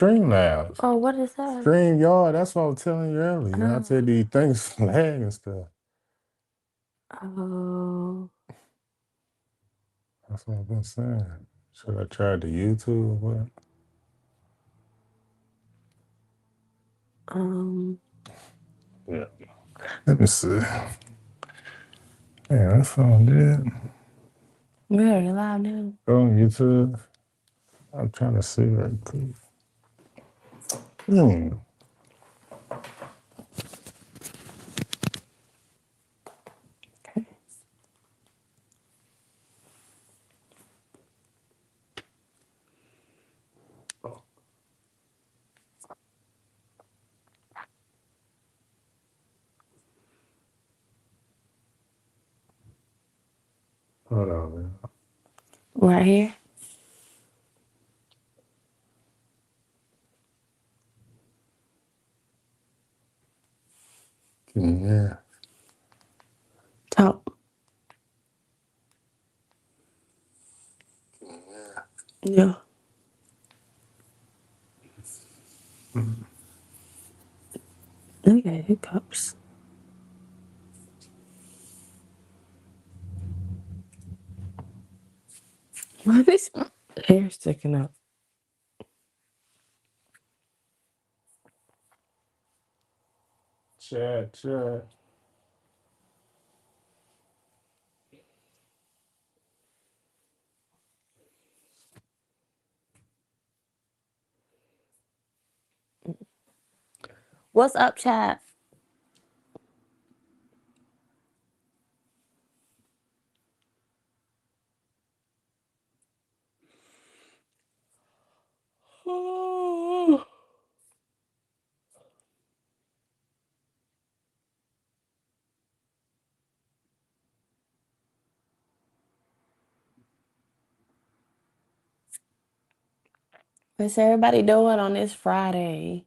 Streamlabs. Oh, what is that? StreamYard, that's what I was telling you earlier. I said Oh. these things lag and stuff. Oh. That's what I've been saying. Should I try the YouTube or what? Yeah. Let me see. Yeah, that phone did. Very loud now. Go on YouTube. I'm trying to see right quick. Hmm. Okay. Hold on, man. Right here. Yeah. Top. Yeah. Look at hiccups. What is my hair sticking up? Chat. What's up, chat? What's everybody doing on this Friday?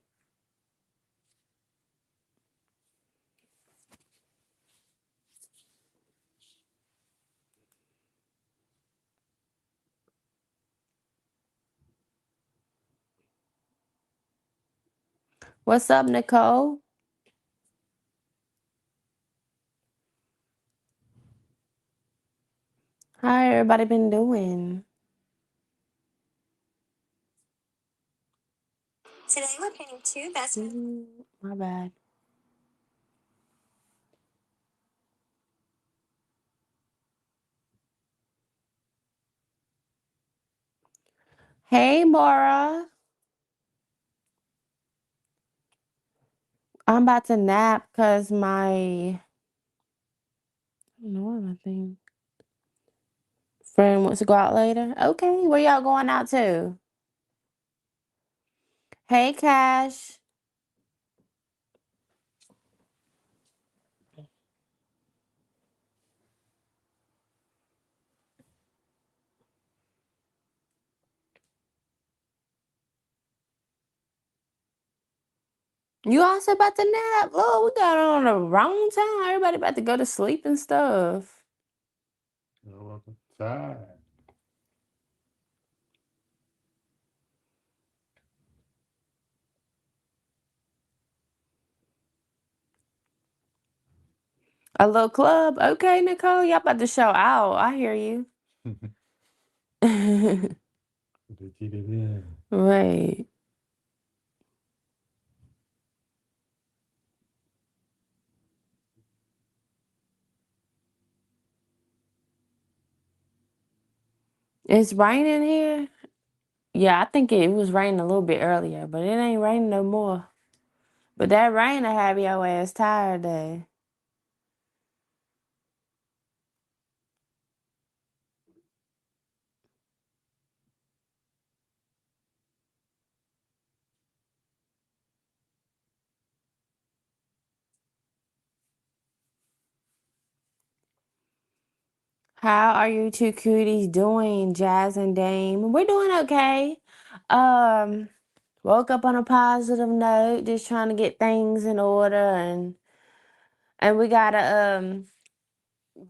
What's up, Nicole? How everybody been doing? Today we're painting two best friends. My bad. Hey, Mara. I'm about to nap because I don't know what my thing. Friend wants to go out later. Okay, where y'all going out to? Hey, Cash. You also about to nap? Oh, we got on the wrong time. Everybody about to go to sleep and stuff. You're welcome. Tired. A little club. Okay, Nicole, y'all about to show out. I hear you. They get it in. Right. It's raining here. Yeah, I think it was raining a little bit earlier, but it ain't raining no more. But that rain will have your ass tired day. How are you two cuties doing, Jazz and Dame? We're doing okay. Um, woke up on a positive note, just trying to get things in order, and we got a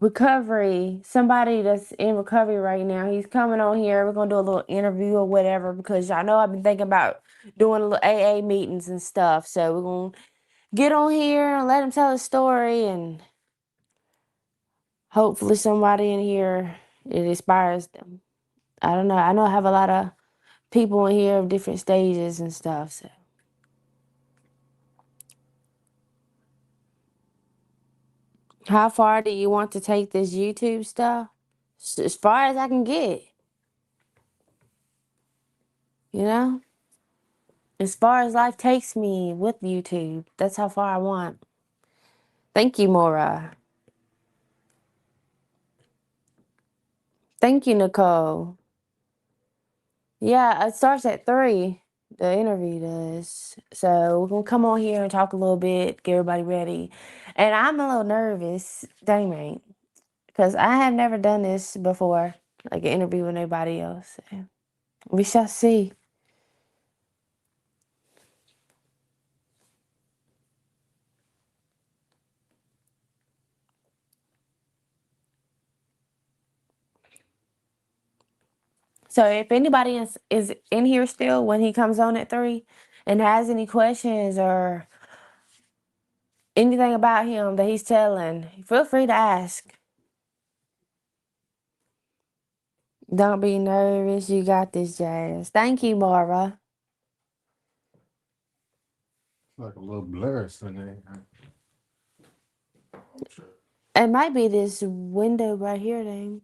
recovery, somebody that's in recovery right now. He's coming on here. We're gonna do a little interview or whatever because y'all know I've been thinking about doing little AA meetings and stuff. So we're gonna get on here and let him tell his story, and hopefully somebody in here, it inspires them. I don't know. I know I have a lot of people in here of different stages and stuff. So how far do you want to take this YouTube stuff? As far as I can get, you know? As far as life takes me with YouTube, that's how far I want. Thank you, Mora. Thank you, Nicole. Yeah, it starts at 3. The interview does. So we're gonna come on here and talk a little bit, get everybody ready. And I'm a little nervous, dang mate, because I have never done this before, like an interview with anybody else. We shall see. So if anybody is in here still when he comes on at 3 and has any questions or anything about him that he's telling, feel free to ask. Don't be nervous. You got this, Jazz. Thank you, Mara. It's like a little blur in there. It might be this window right here, then.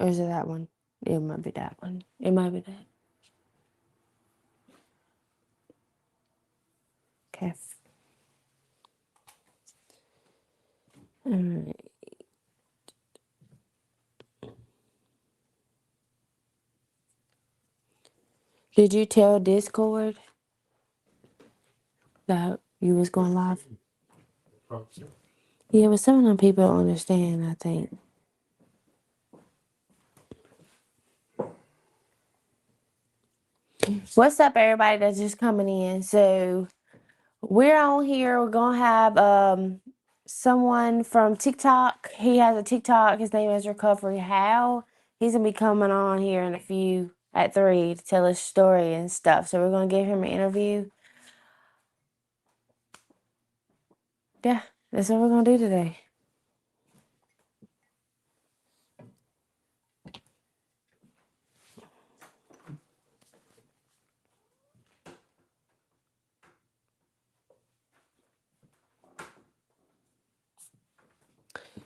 Or is it that one? It might be that one. It might be that. Okay. All right. Did you tell Discord that you was going live? Yeah, but some of them people don't understand, I think. What's up, everybody that's just coming in? So we're on here. We're gonna have someone from TikTok. He has a TikTok. His name is Recovery Howl. He's gonna be coming on here in a few at 3 to tell his story and stuff. So we're gonna give him an interview. Yeah, that's what we're gonna do today.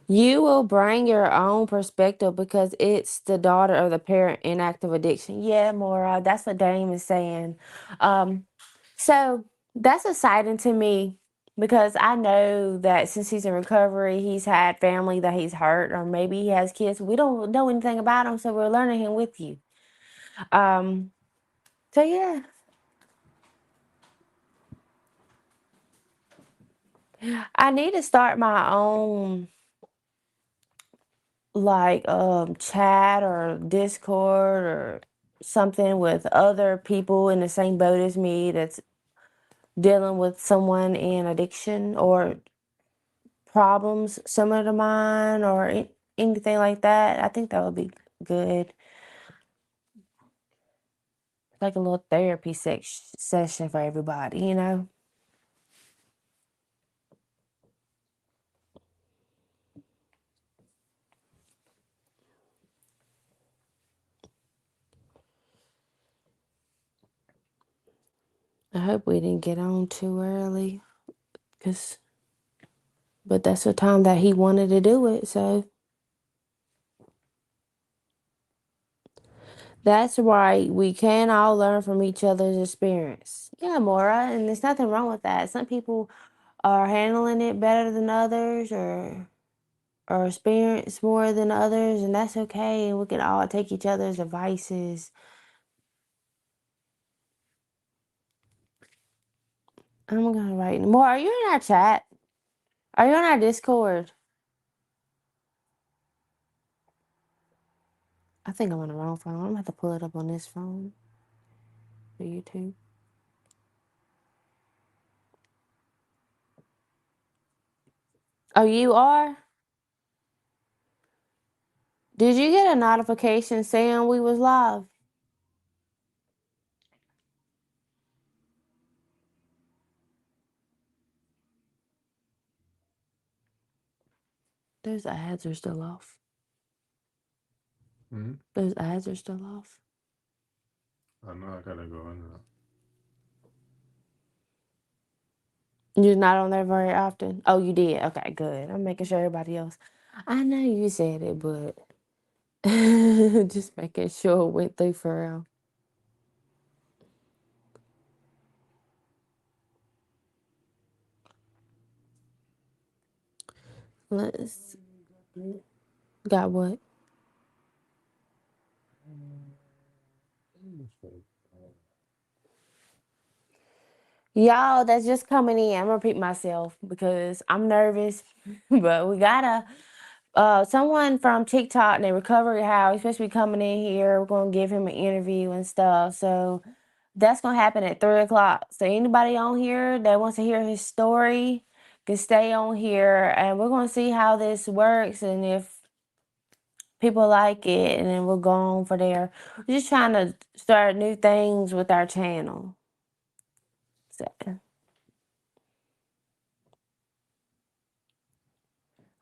You will bring your own perspective because it's the daughter of the parent in active addiction. Yeah, Maura, that's what Dame is saying. So that's exciting to me because I know that since he's in recovery, he's had family that he's hurt, or maybe he has kids. We don't know anything about him, so we're learning him with you. So yeah. I need to start my own like chat or Discord or something with other people in the same boat as me that's dealing with someone in addiction or problems similar to mine or anything like that. I think that would be good. Like a little therapy session for everybody, you know? I hope we didn't get on too early, but that's the time that he wanted to do it, so that's right. We can all learn from each other's experience. Yeah, Maura, and there's nothing wrong with that. Some people are handling it better than others or experience more than others, and that's okay. And we can all take each other's advices. I'm gonna write more. Are you in our chat? Are you on our Discord? I think I'm on the wrong phone. I'm gonna have to pull it up on this phone for YouTube. Oh, you are? Did you get a notification saying we was live? Those ads are still off. Hmm? Those ads are still off. I know I gotta go in there. You're not on there very often. Oh, you did. Okay, good. I'm making sure everybody else. I know you said it, but just making sure it went through for real. Let's. Got what? Y'all that's just coming in, I'm gonna repeat myself because I'm nervous, but we gotta. Someone from TikTok named Recovery Howl, he's supposed to be coming in here. We're gonna give him an interview and stuff. So that's gonna happen at 3 o'clock. So anybody on here that wants to hear his story can stay on here, and we're gonna see how this works and if people like it, and then we'll go on for there. We're just trying to start new things with our channel. So I'm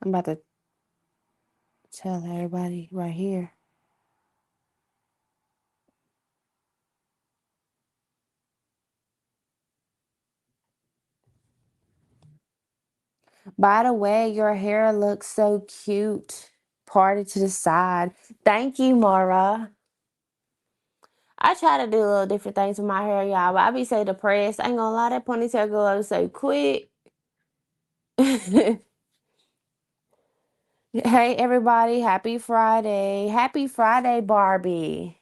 about to tell everybody right here. By the way, your hair looks so cute. Parted to the side. Thank you, Mara. I try to do little different things with my hair, y'all, but I be so depressed. I ain't gonna lie, that ponytail go up so quick. Hey, everybody. Happy Friday. Happy Friday, Barbie.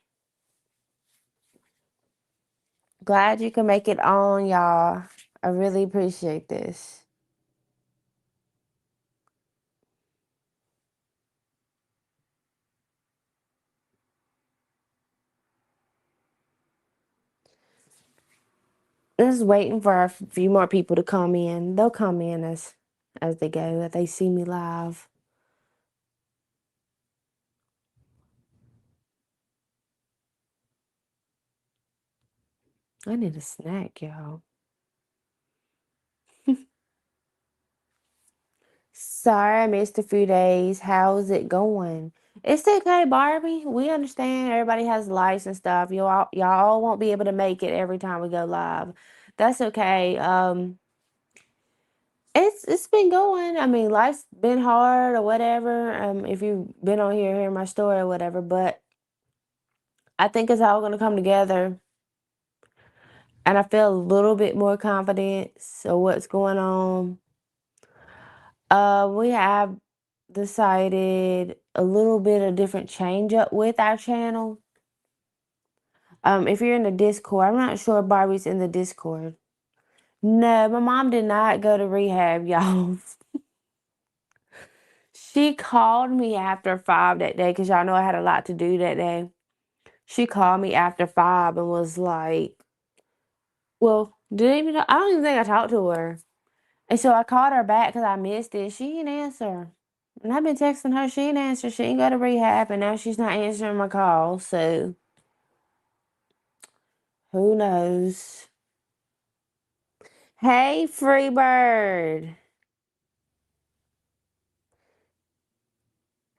Glad you can make it on, y'all. I really appreciate this. Just waiting for a few more people to come in. They'll come in as they go, if they see me live. I need a snack, y'all. Sorry I missed a few days. How's it going? It's okay, Barbie. We understand everybody has lives and stuff. Y'all won't be able to make it every time we go live. That's okay. It's been going. I mean, life's been hard or whatever. If you've been on here hearing my story or whatever, but I think it's all gonna come together. And I feel a little bit more confident. So what's going on? We have decided a little bit of different change up with our channel. If you're in the Discord, I'm not sure Barbie's in the Discord. No, my mom did not go to rehab, y'all. She called me after 5 that day because y'all know I had a lot to do that day. She called me after 5 and was like, well, I don't even think I talked to her. And so I called her back because I missed it. She didn't answer. And I've been texting her. She didn't answer. She ain't go to rehab. And now she's not answering my calls. So who knows? Hey, Freebird.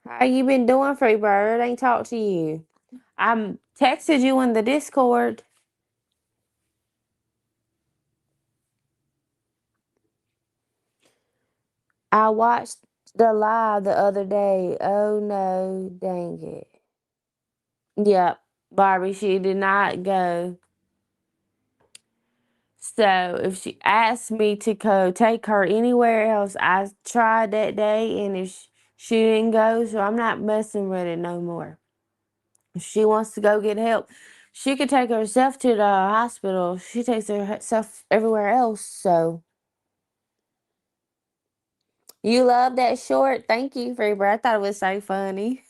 How you been doing, Freebird? Ain't talked to you. I texted you in the Discord. I watched the live the other day. Oh no, dang it. Yep, Barbie, she did not go. So if she asked me to go take her anywhere else, I tried that day, and if she didn't go, so I'm not messing with it no more. If she wants to go get help, she could take herself to the hospital. She takes herself everywhere else. So you love that short. Thank you, Freebird. I thought it was so funny.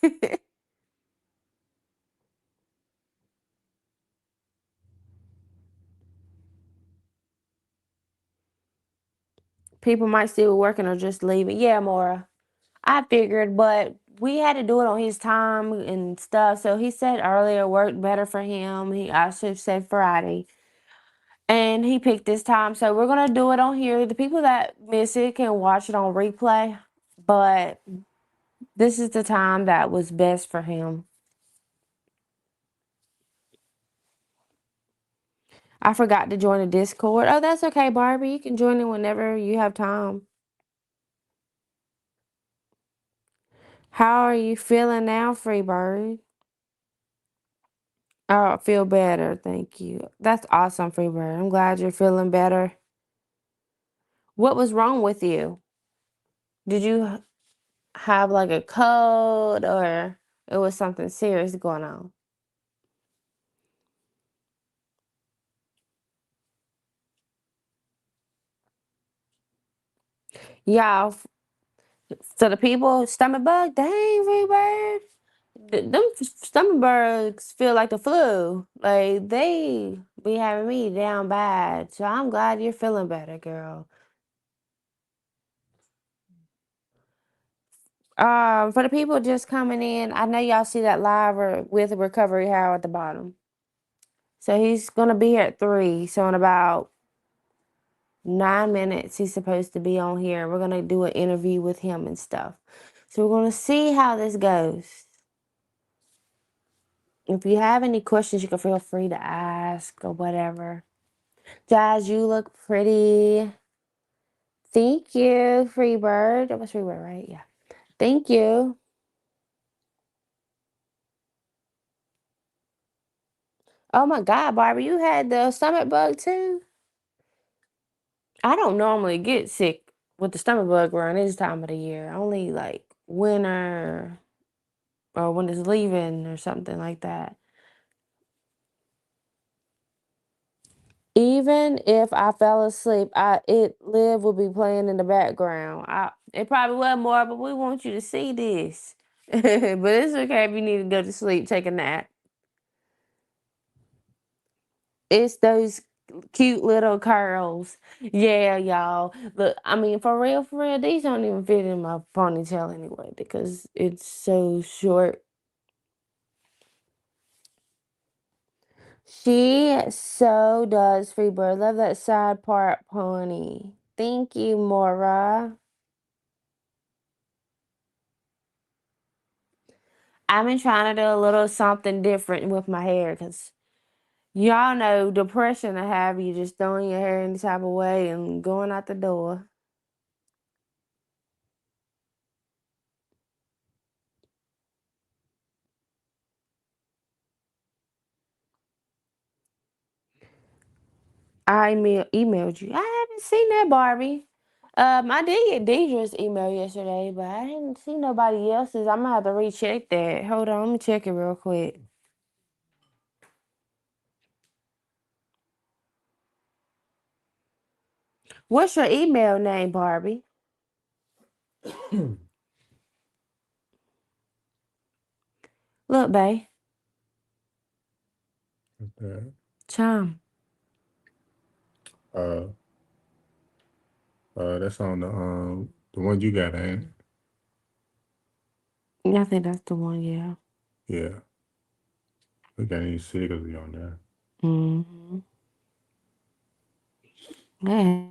People might still be working or just leaving. Yeah, Maura. I figured, but we had to do it on his time and stuff. So he said earlier worked better for him. I should have said Friday. And he picked this time. So we're gonna do it on here. The people that miss it can watch it on replay. But This is the time that was best for him. I forgot to join the Discord. Oh, that's okay, Barbie. You can join it whenever you have time. How are you feeling now, Freebird? Oh, I feel better. Thank you. That's awesome, Freebird. I'm glad you're feeling better. What was wrong with you? Did you have like a cold or it was something serious going on? Yeah. So the people, stomach bug, dang, Freebird. Them stomach bugs feel like the flu. Like they be having me down bad. So I'm glad you're feeling better, girl. For the people just coming in, I know y'all see that live with Recovery Howl at the bottom. So he's gonna be here at 3. So in about 9 minutes, he's supposed to be on here. We're gonna do an interview with him and stuff. So we're gonna see how this goes. If you have any questions, you can feel free to ask or whatever. Jazz, you look pretty. Thank you, Freebird. That was Freebird, right? Yeah. Thank you. Oh my God, Barbie, you had the stomach bug too? I don't normally get sick with the stomach bug around this time of the year. Only like winter or when it's leaving or something like that. Even if I fell asleep, it live will be playing in the background. It probably was more, but we want you to see this. But it's okay if you need to go to sleep, take a nap. It's those cute little curls. Yeah, y'all. Look, I mean, for real, these don't even fit in my ponytail anyway because it's so short. She so does, Freebird. Love that side part pony. Thank you, Mora. I've been trying to do a little something different with my hair because y'all know depression to have you just throwing your hair any type of way and going out the door. I emailed you. I haven't seen that, Barbie. I did get Deidre's email yesterday, but I didn't see nobody else's. I'm gonna have to recheck that. Hold on, let me check it real quick. What's your email name, Barbie? Look, babe. Okay. Chime. Uh, that's on the one you got, ain't it? I think that's the one, yeah. Yeah. We got any stickers on there. Mm-hmm. Yeah.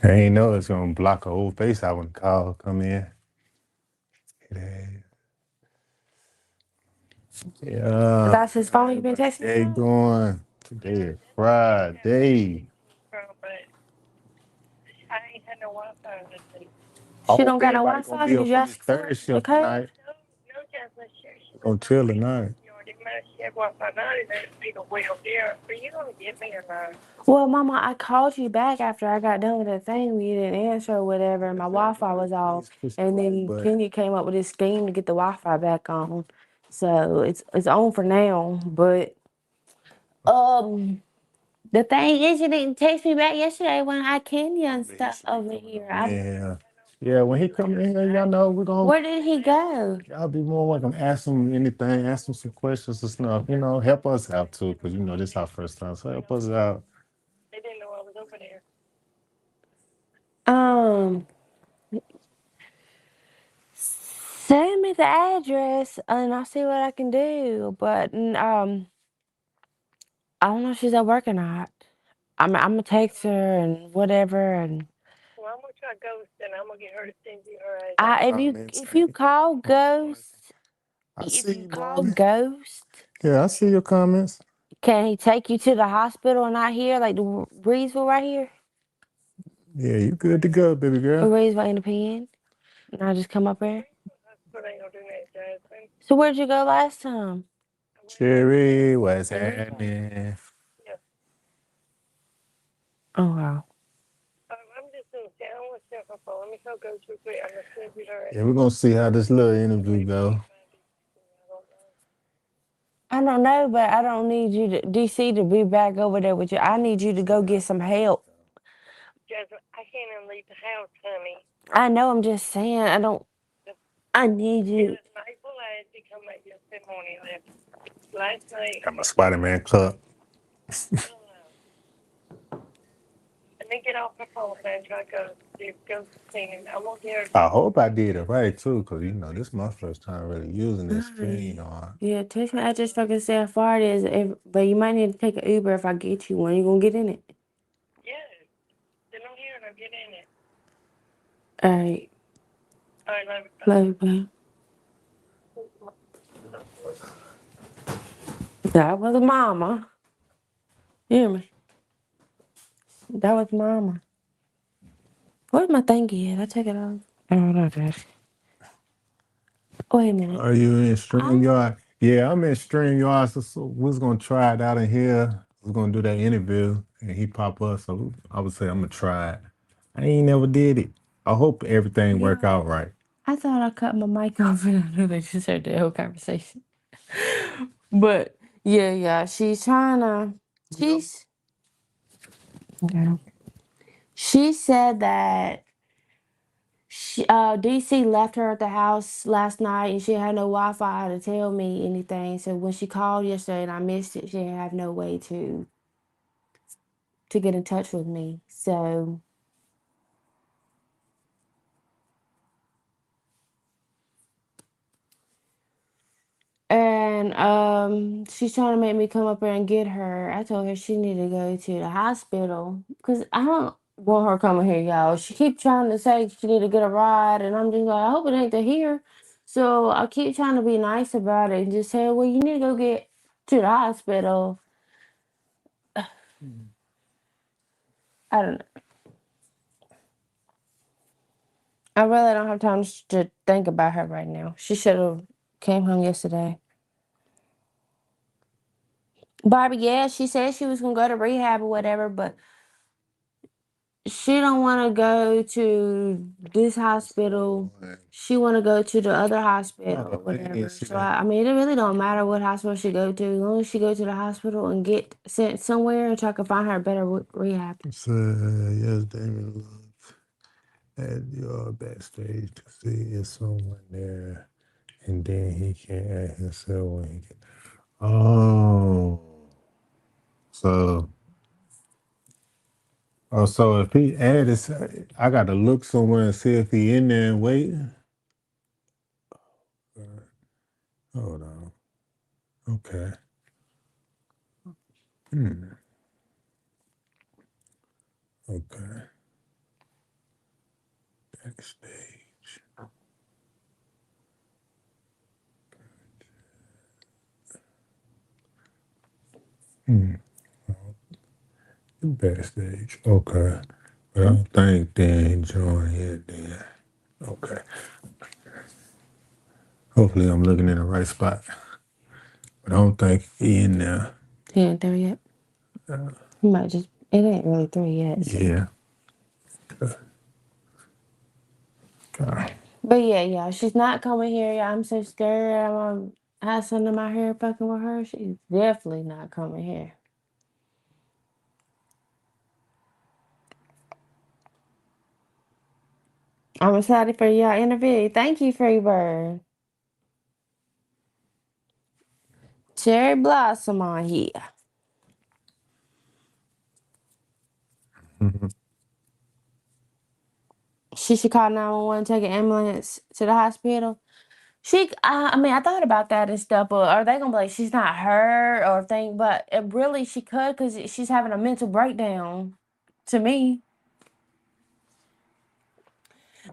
I ain't know it's gonna block a whole face out when the call come in. Yeah. That's his phone you been texting They from? going. Today is Friday. She Oh, don't got no everybody gonna Wi-Fi? be Did up you on this ask for third a shift code? tonight. Gonna chill tonight. Well, Mama, I called you back after I got done with the thing when you didn't answer or whatever, and my Wi-Fi was off. And then But Kenya came up with this scheme to get the Wi-Fi back on. So it's on for now. But the thing is, you didn't text me back yesterday when I Kenya and stuff over here. yeah. Yeah, when he come in here, y'all know we're gonna Where did he go? y'all be more welcome. Ask him anything, ask him some questions and stuff. You know, help us out too, because you know this our first time. So help us out. Um, send me the address and I'll see what I can do. But I don't know if she's at work or not. I'm gonna text her and whatever. And if you call Ghost, I if see you you, call Barbie. Ghost, Yeah, I see your comments. can he take you to the hospital and not here, like the Breezeville right here, Yeah, you good to go, baby or girl. Breezeville Independent? And I just come up there. So where'd you go last time? Cherry, what's happening? Oh wow. Yeah, we're gonna see how this little interview go. I don't know, but I don't need you to DC to be back over there with you. I need you to go get some help. I know. I'm just saying. I don't. I need you. Got my Spider-Man cup. I hope I did it right too, cause you know this is my first time really using this screen Alright. on. Yeah, text my address so I can see how far it is. But you might need to take an Uber if I get you one. You gonna get in it? All right. Love you, babe. That was mama. You hear me? That was mama. Where's my thingy at? I take it off. Oh, no, Dad. Wait a minute. Are you in StreamYard? Yeah, I'm in StreamYard. So we was gonna try it out in here. We're gonna do that interview, and he pop up. So I would say I'm gonna try it. I ain't never did it. I hope everything work out right. I thought I cut my mic off and I knew they just heard the whole conversation. But yeah, she's trying to. She's. Okay. She said that DC left her at the house last night and she had no Wi-Fi to tell me anything. So when she called yesterday and I missed it, she didn't have no way to get in touch with me. So and she's trying to make me come up there and get her. I told her she needed to go to the hospital because I don't want her coming here, y'all. She keep trying to say she need to get a ride, and I'm just like, I hope it ain't to here. So I keep trying to be nice about it and just say, well, you need to go get to the hospital. I don't know. I really don't have time to think about her right now. She should have came home yesterday. Barbie, yeah, she said she was gonna go to rehab or whatever, but she don't want to go to this hospital. She want to go to the other hospital or whatever. So I mean, it really don't matter what hospital she go to, as long as she go to the hospital and get sent somewhere, and I can find her a better rehab. So yes, Damon looked at your backstage to see if someone there, and then he can ask himself when he can. Oh, so so if he added, I got to look somewhere and see if he in there and waiting. Hold on. Okay. Okay. Backstage. Backstage. Okay. But I don't think they ain't joined yet then. Okay. Hopefully I'm looking in the right spot. But I don't think he in there. He ain't there yet. He might just. It ain't really 3 yet. So. Yeah. Okay. But yeah, she's not coming here. Yeah, I'm so scared. I'm gonna have something in my hair fucking with her. She's definitely not coming here. I'm excited for your interview. Thank you, Freebird. Cherry Blossom on here. Mhm. She should call 911, take an ambulance to the hospital. I mean, I thought about that and stuff, but are they gonna be like she's not hurt or think? But it really, she could because she's having a mental breakdown. To me,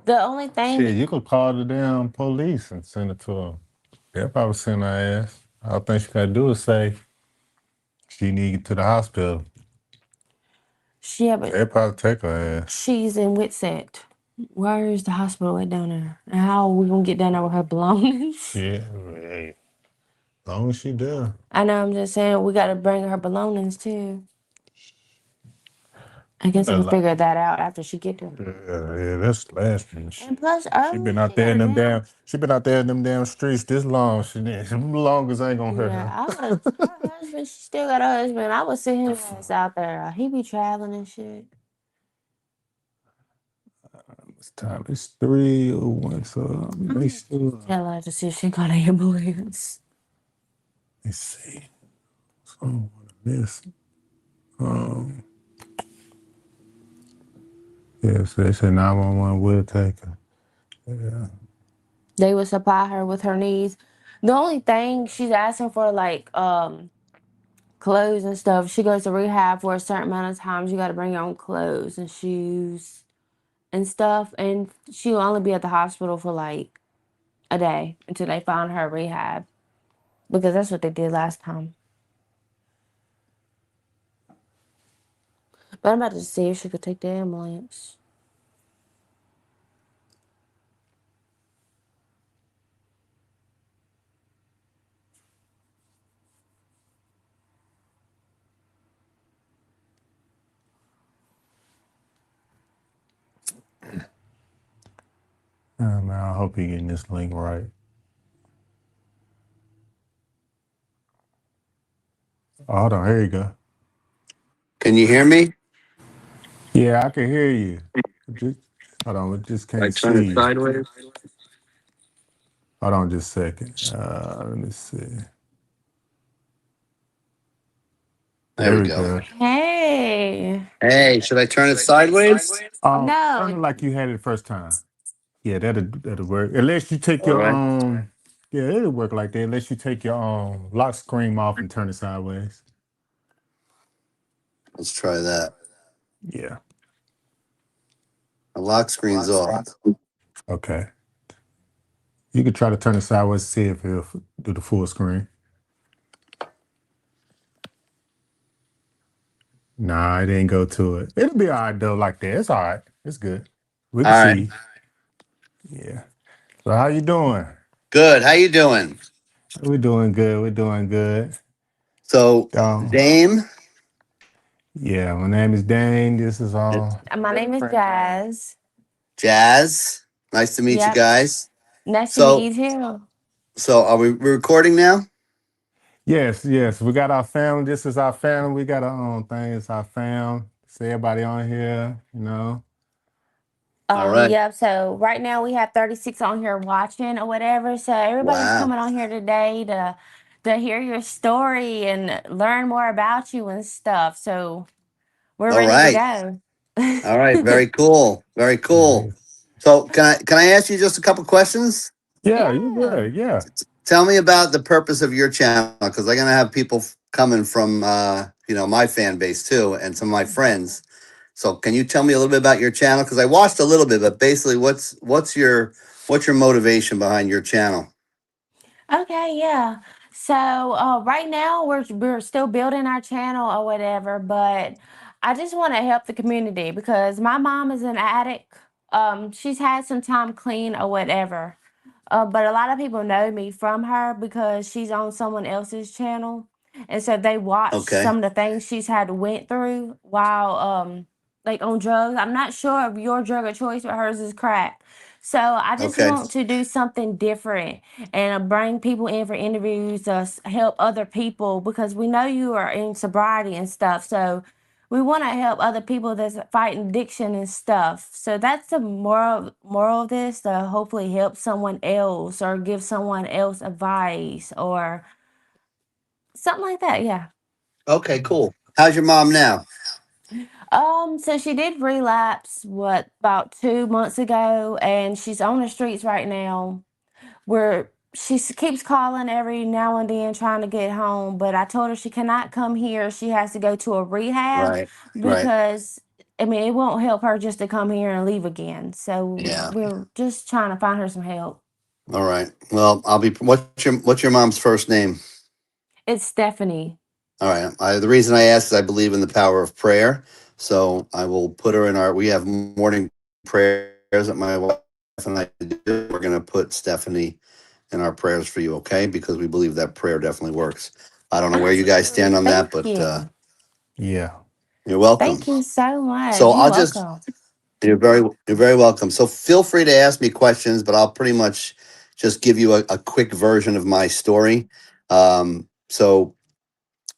the only thing, Shit, you could call the damn police and send it to them. They'll probably send her ass. All thing she gotta do is say she need to get to the hospital. yeah, but They'll probably take her ass. she's in Witsect. Where is the hospital at down there? And how are we gonna get down there with her belongings? Shit, hey, as long as she there. I know. I'm just saying we got to bring her belongings too. I guess I A can lot. figure that out after she get there. Yeah, that's the last thing. And plus, She been early out she there got in a them damn. damn. She been out there in them damn streets this long. She long as ain't gonna hurt Yeah, her. I would. Her husband, she still got a husband. I would send his ass out there. He be traveling and shit. It's time. It's 3:01. So make sure. Tell her to see if she got an ambulance. Let's see. So I don't want to miss. Um. Yeah. So they said 911 will take her. Yeah. They would supply her with her needs. The only thing she's asking for, like, clothes and stuff. She goes to rehab for a certain amount of times. You got to bring your own clothes and shoes and stuff. And she'll only be at the hospital for like a day until they find her rehab because that's what they did last time. But I'm about to see if she could take the ambulance. Man, I hope you're getting this link right. Oh, hold on. Here you go. Can you hear me? Yeah, I can hear you. Just, hold on. We just I can't turn it see you. sideways. Hold on just a second. Let me see. There There we we go. go. Hey. Hey, should I turn it sideways? Turn it No. like you had it the first time. Yeah, that'll work. Unless you take All your right. yeah, it'll work like that. Unless you take your lock screen off and turn it sideways. Let's try that. Yeah. The lock screen's off. Okay. You could try to turn it sideways to see if it'll do the full screen. Nah, it didn't go to it. It'll be all right though, like that. It's all right. It's good. We can All right. see. Yeah. So how you doing? Good. How you doing? We're doing good. We're doing good. So, Um, Dame, yeah, my name is Dane. This is My name is Jazz. Jazz. Nice to meet you Yep. guys. Nice to So, meet you too. are we recording now? yes. We got our family. This is our family. We got our own thing. It's our fam. See everybody on here, you know. All right. Yep. So right now we have 36 on here watching or whatever. So everybody's Wow. coming on here today to hear your story and learn more about you and stuff. So we're All ready to right. go. All right. Very cool. Very cool. Nice. So, can I ask you just a couple questions? Yeah, you Yeah. good. Yeah. Tell me about the purpose of your channel, because I'm gonna have people coming from my fan base too, and some of my friends. So can you tell me a little bit about your channel? Because I watched a little bit, but basically, what's your motivation behind your channel? Okay, yeah. So right now we're still building our channel or whatever, but I just want to help the community because my mom is an addict. She's had some time clean or whatever. But a lot of people know me from her because she's on someone else's channel, and so they watch Okay, some of the things she's had went through while like on drugs. I'm not sure of your drug of choice, but hers is crack. So I just okay, want to do something different and bring people in for interviews, help other people because we know you are in sobriety and stuff. So we want to help other people that's fighting addiction and stuff. So that's the moral of this, to hopefully help someone else or give someone else advice or something like that. Yeah. Okay, cool. How's your mom now? So she did relapse what about 2 months ago, and she's on the streets right now. Where keeps calling every now and then trying to get home, but I told her she cannot come here. She has to go to a rehab Right, right. because I mean it won't help her just to come here and leave again. So Yeah. we're just trying to find her some help. All right. Well, I'll be. What's your mom's first name? It's Stephanie. All right. The reason I asked is I believe in the power of prayer. So I will put her in our. We have morning prayers that my wife and I do. We're going to put Stephanie in our prayers for you, okay? Because we believe that prayer definitely works. I don't know where you guys stand Absolutely. on that, Thank but you. Yeah. you're welcome. Thank you so much. So You're I'll just. welcome. You're very welcome. So feel free to ask me questions, but I'll pretty much just give you a quick version of my story. So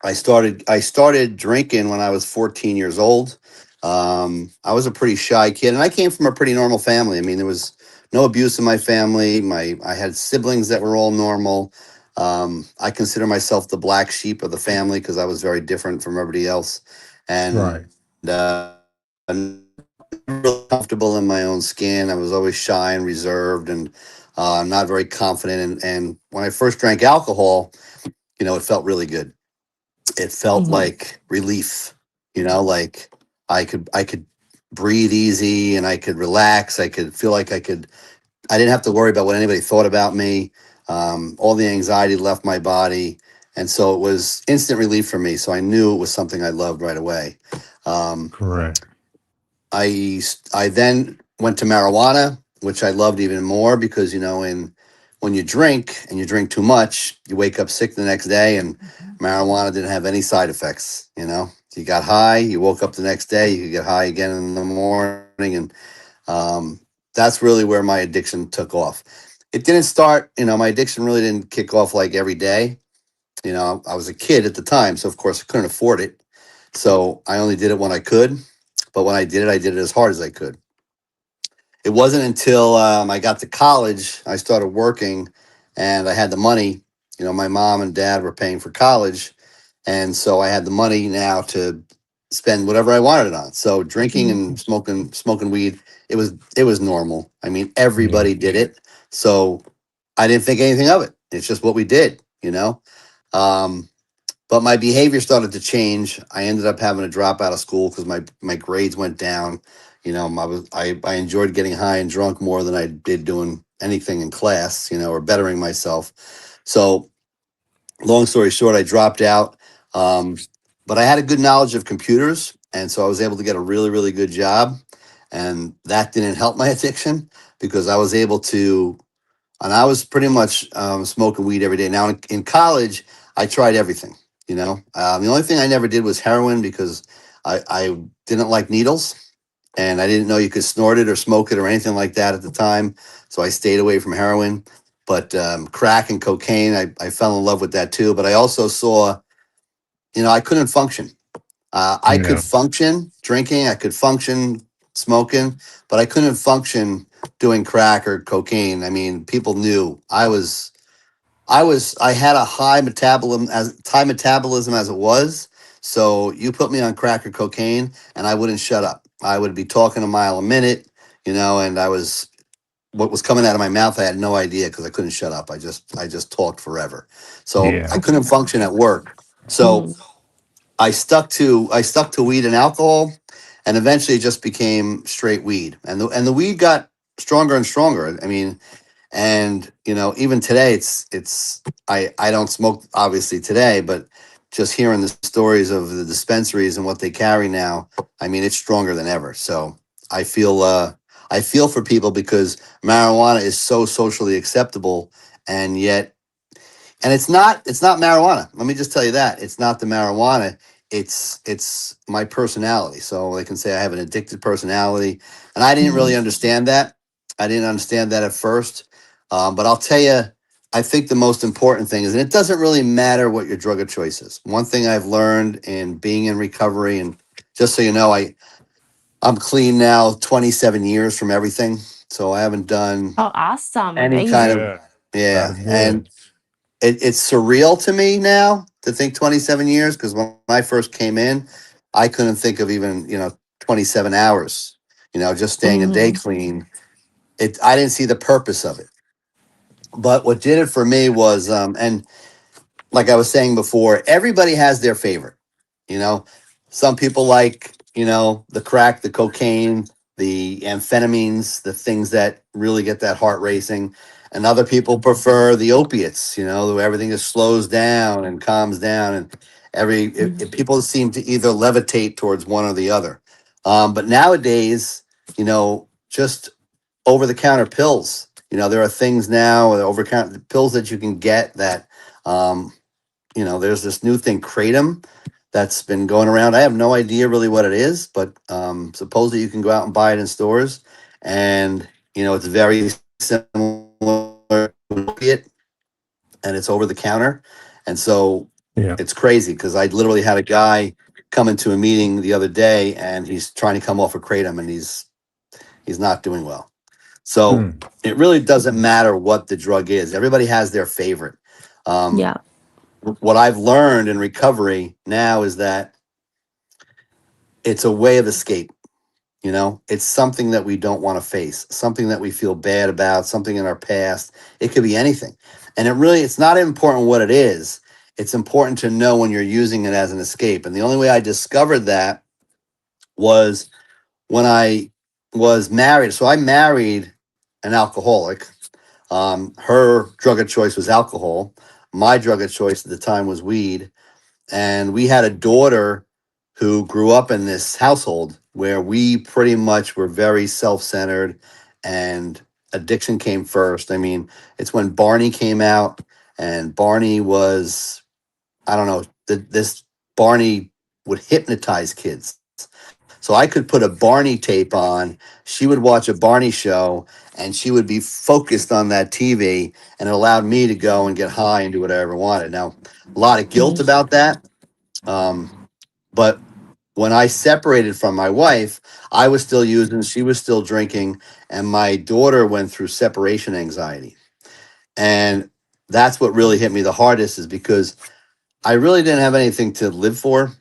I started drinking when I was 14 years old. I was a pretty shy kid, and I came from a pretty normal family. I mean, there was no abuse in my family. I had siblings that were all normal. I consider myself the black sheep of the family because I was very different from everybody else, and Right. I'm really comfortable in my own skin. I was always shy and reserved, and not very confident. And when I first drank alcohol, it felt really good. It felt Hmm. like relief, like I could breathe easy and I could relax. I could feel like I didn't have to worry about what anybody thought about me. All the anxiety left my body. And so it was instant relief for me. So I knew it was something I loved right away. Um, Correct. I then went to marijuana, which I loved even more because when you drink and you drink too much, you wake up sick the next day, and marijuana didn't have any side effects. You got high, you woke up the next day, you could get high again in the morning, and um, that's really where my addiction took off. It didn't start, my addiction really didn't kick off like every day. I was a kid at the time, so of course I couldn't afford it. So I only did it when I could. But when I did it as hard as I could. It wasn't until I got to college, I started working and I had the money. My mom and dad were paying for college. And so I had the money now to spend whatever I wanted it on. So drinking Hmm. and smoking weed, it was normal. I mean, Yeah. everybody did it. So I didn't think anything of it. It's just what we did. Um, but my behavior started to change. I ended up having to drop out of school because my grades went down. I enjoyed getting high and drunk more than I did doing anything in class, or bettering myself. So long story short, I dropped out. Um, but I had a good knowledge of computers, and so I was able to get a really, really good job. And that didn't help my addiction because I was able to, and I was pretty much smoking weed every day. Now in college, I tried everything. The only thing I never did was heroin because I didn't like needles, and I didn't know you could snort it or smoke it or anything like that at the time. So I stayed away from heroin. But crack and cocaine, I fell in love with that too. But I also saw, I couldn't function. I could Yeah. function drinking, I could function smoking, but I couldn't function doing crack or cocaine. I mean, people knew I had a high metabolism as it was. So you put me on crack or cocaine and I wouldn't shut up. I would be talking a mile a minute, and what was coming out of my mouth, I had no idea because I couldn't shut up. I just talked forever. So I Yeah. couldn't function at work. So Hmm. I stuck to weed and alcohol, and eventually it just became straight weed. And the weed got stronger and stronger. I mean, and even today, I don't smoke obviously today, but just hearing the stories of the dispensaries and what they carry now, I mean, it's stronger than ever. So I feel I feel for people because marijuana is so socially acceptable, and yet it's not marijuana. Let me just tell you that it's not the marijuana. It's my personality. So they can say I have an addicted personality, and I didn't Hmm. really understand that. I didn't understand that at first, but I'll tell you, I think the most important thing is, and it doesn't really matter what your drug of choice is. One thing I've learned in being in recovery and just so you know, I'm clean now, 27 years from everything. So I haven't done Oh, awesome. any kind of, Amazing. Yeah, yeah. that's good. And it's surreal to me now to think 27 years, because when I first came in, I couldn't think of even, 27 hours, just staying a day Mm-hmm. clean. I didn't see the purpose of it. But what did it for me was, and like I was saying before, everybody has their favorite. You know, some people like, the crack, the cocaine, the amphetamines, the things that really get that heart racing. And other people prefer the opiates, where everything just slows down and calms down. And people seem to either levitate towards one or the other. But nowadays, just over the counter pills. There are things now, over counter pills that you can get that, um, there's this new thing, kratom, that's been going around. I have no idea really what it is, but supposedly you can go out and buy it in stores, and it's very similar to an opiate, and it's over the counter, and so Yeah. it's crazy because I literally had a guy come into a meeting the other day, and he's trying to come off of kratom, and he's not doing well. So Mm. it really doesn't matter what the drug is. Everybody has their favorite. Um, Yeah. what I've learned in recovery now is that it's a way of escape. It's something that we don't want to face, something that we feel bad about, something in our past. It could be anything. And it's not important what it is. It's important to know when you're using it as an escape. And the only way I discovered that was when I was married. So I married an alcoholic. Her drug of choice was alcohol. My drug of choice at the time was weed. And we had a daughter who grew up in this household where we pretty much were very self-centered, and addiction came first. I mean, it's when Barney came out, and Barney was, I don't know, this Barney would hypnotize kids. So I could put a Barney tape on, she would watch a Barney show, and she would be focused on that TV, and it allowed me to go and get high and do whatever I wanted. Now, a lot of guilt Mm-hmm. about that, um, but when I separated from my wife, I was still using, she was still drinking, and my daughter went through separation anxiety. And that's what really hit me the hardest, is because I really didn't have anything to live for.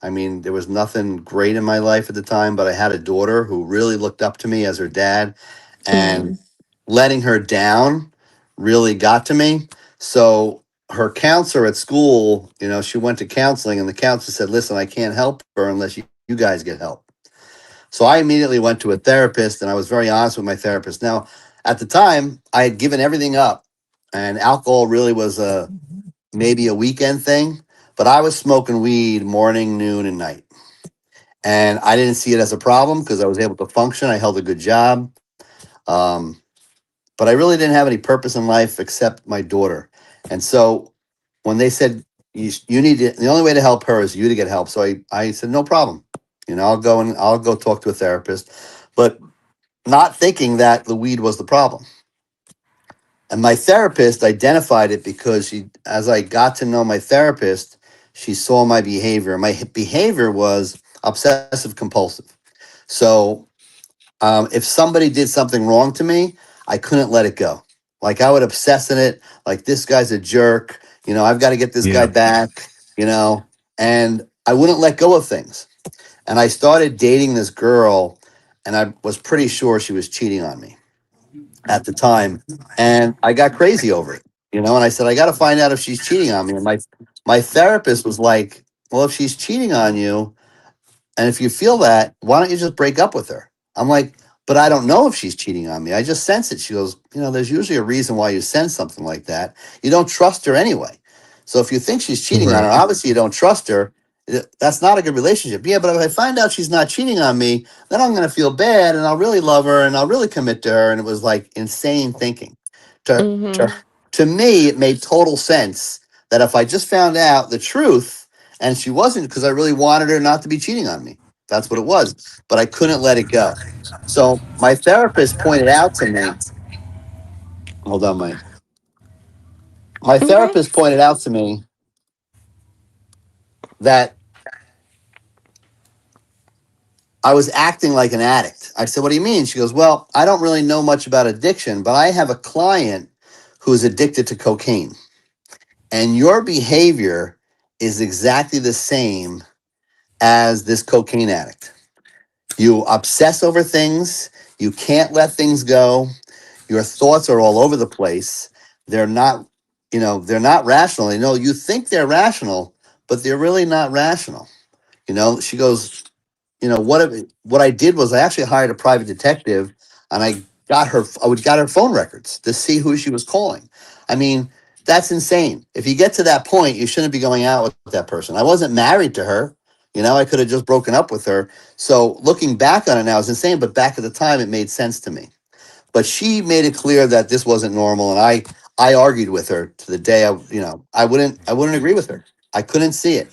I mean, there was nothing great in my life at the time, but I had a daughter who really looked up to me as her dad, and Mm. letting her down really got to me. So her counselor at school, she went to counseling, and the counselor said, "Listen, I can't help her unless you guys get help." So I immediately went to a therapist, and I was very honest with my therapist. Now, at the time, I had given everything up, and alcohol really was maybe a weekend thing, but I was smoking weed morning, noon, and night. And I didn't see it as a problem because I was able to function. I held a good job. Um, but I really didn't have any purpose in life except my daughter. And so when they said, you need to, the only way to help her is you to get help. So I said, no problem. I'll go talk to a therapist, but not thinking that the weed was the problem. And my therapist identified it because as I got to know my therapist, she saw my behavior. My behavior was obsessive compulsive. So if somebody did something wrong to me, I couldn't let it go. Like I would obsess in it. Like, this guy's a jerk. I've got to get this guy Yeah. back. And I wouldn't let go of things. And I started dating this girl, and I was pretty sure she was cheating on me at the time, and I got crazy over it. And I said, I got to find out if she's cheating on me. And my therapist was like, well, if she's cheating on you, and if you feel that, why don't you just break up with her? I'm like, but I don't know if she's cheating on me. I just sense it. She goes, there's usually a reason why you sense something like that. You don't trust her anyway. So if you think she's cheating on her, Right. obviously you don't trust her. That's not a good relationship. Yeah, but if I find out she's not cheating on me, then I'm going to feel bad, and I'll really love her, and I'll really commit to her. And it was like insane thinking. To, to, Mm-hmm. to me, it made total sense that if I just found out the truth, and she wasn't, because I really wanted her not to be cheating on me. That's what it was. But I couldn't let it go. So my therapist pointed out to me, hold on, my Okay. therapist pointed out to me that I was acting like an addict. I said, what do you mean? She goes, well, I don't really know much about addiction, but I have a client who's addicted to cocaine. And your behavior is exactly the same as this cocaine addict. You obsess over things. You can't let things go. Your thoughts are all over the place. They're not, they're not rational. You think they're rational, but they're really not rational. She goes, what I did was I actually hired a private detective, and I got her phone records to see who she was calling. I mean, that's insane. If you get to that point, you shouldn't be going out with that person. I wasn't married to her. I could have just broken up with her. So looking back on it now is insane, but back at the time it made sense to me. But she made it clear that this wasn't normal, and I argued with her to the day I wouldn't agree with her. I couldn't see it.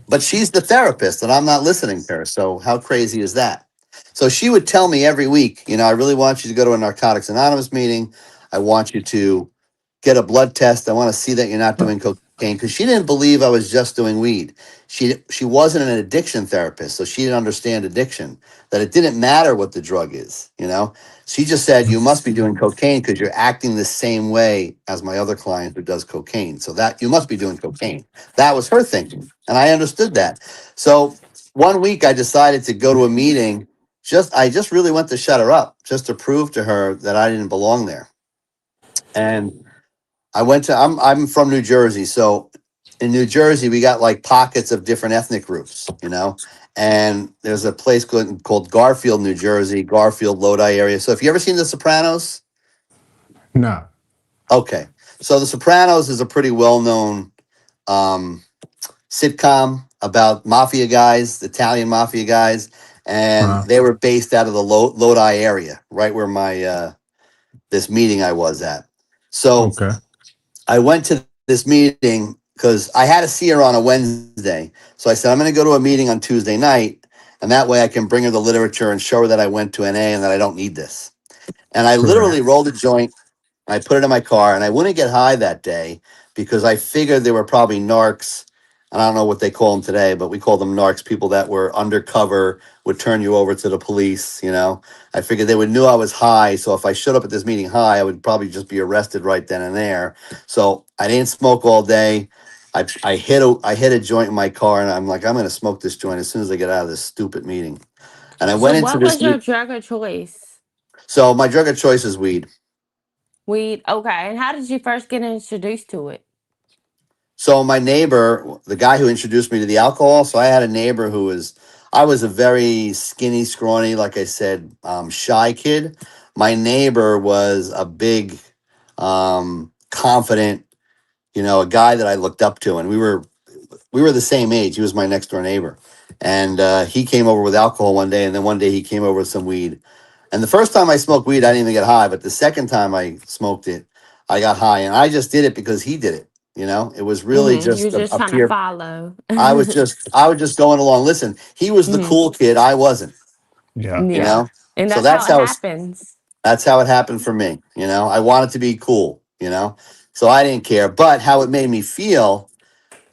But she's the therapist and I'm not listening to her. So how crazy is that? So she would tell me every week, I really want you to go to a Narcotics Anonymous meeting. I want you to get a blood test. I want to see that you're not doing cocaine, because she didn't believe I was just doing weed. She wasn't an addiction therapist, so she didn't understand addiction, that it didn't matter what the drug is. She just said, you must be doing cocaine because you're acting the same way as my other client who does cocaine. So that you must be doing cocaine. That was her thinking. And I understood that. So one week I decided to go to a meeting. I just really went to shut her up, just to prove to her that I didn't belong there. And I'm from New Jersey. So in New Jersey, we got like pockets of different ethnic groups. And there's a place called Garfield, New Jersey, Garfield, Lodi area. So if you ever seen The Sopranos, No. okay. So The Sopranos is a pretty well-known um, sitcom about mafia guys, Italian mafia guys, and Uh, they were based out of the Lodi area, right where my this meeting I was at. So okay. I went to this meeting because I had to see her on a Wednesday. So I said, I'm going to go to a meeting on Tuesday night, and that way I can bring her the literature and show her that I went to NA and that I don't need this. And I Right. literally rolled a joint. I put it in my car, and I wouldn't get high that day because I figured there were probably narcs. And I don't know what they call them today, but we call them narcs, people that were undercover, would turn you over to the police. I figured they would knew I was high. So if I showed up at this meeting high, I would probably just be arrested right then and there. So I didn't smoke all day. I hit a joint in my car, and I'm like, I'm going to smoke this joint as soon as I get out of this stupid meeting. And I So, went into what this. was your drug of choice? So my drug of choice is weed. Weed. Okay. And how did you first get introduced to it? So my neighbor, the guy who introduced me to the alcohol, so I had a neighbor I was a very skinny, scrawny, like I said, shy kid. My neighbor was a big, confident, a guy that I looked up to, and we were the same age. He was my next door neighbor, and he came over with alcohol one day, and then one day he came over with some weed. And the first time I smoked weed, I didn't even get high, but the second time I smoked it, I got high, and I just did it because he did it. It was really Mm-hmm. You're just just a trying to peer. follow. I was just going along. Listen, he was the Hmm. cool kid. I wasn't. Yeah. You Yeah. know, And so that's how that's it how happens. that's how it happened for me. I wanted to be cool. So I didn't care. But how it made me feel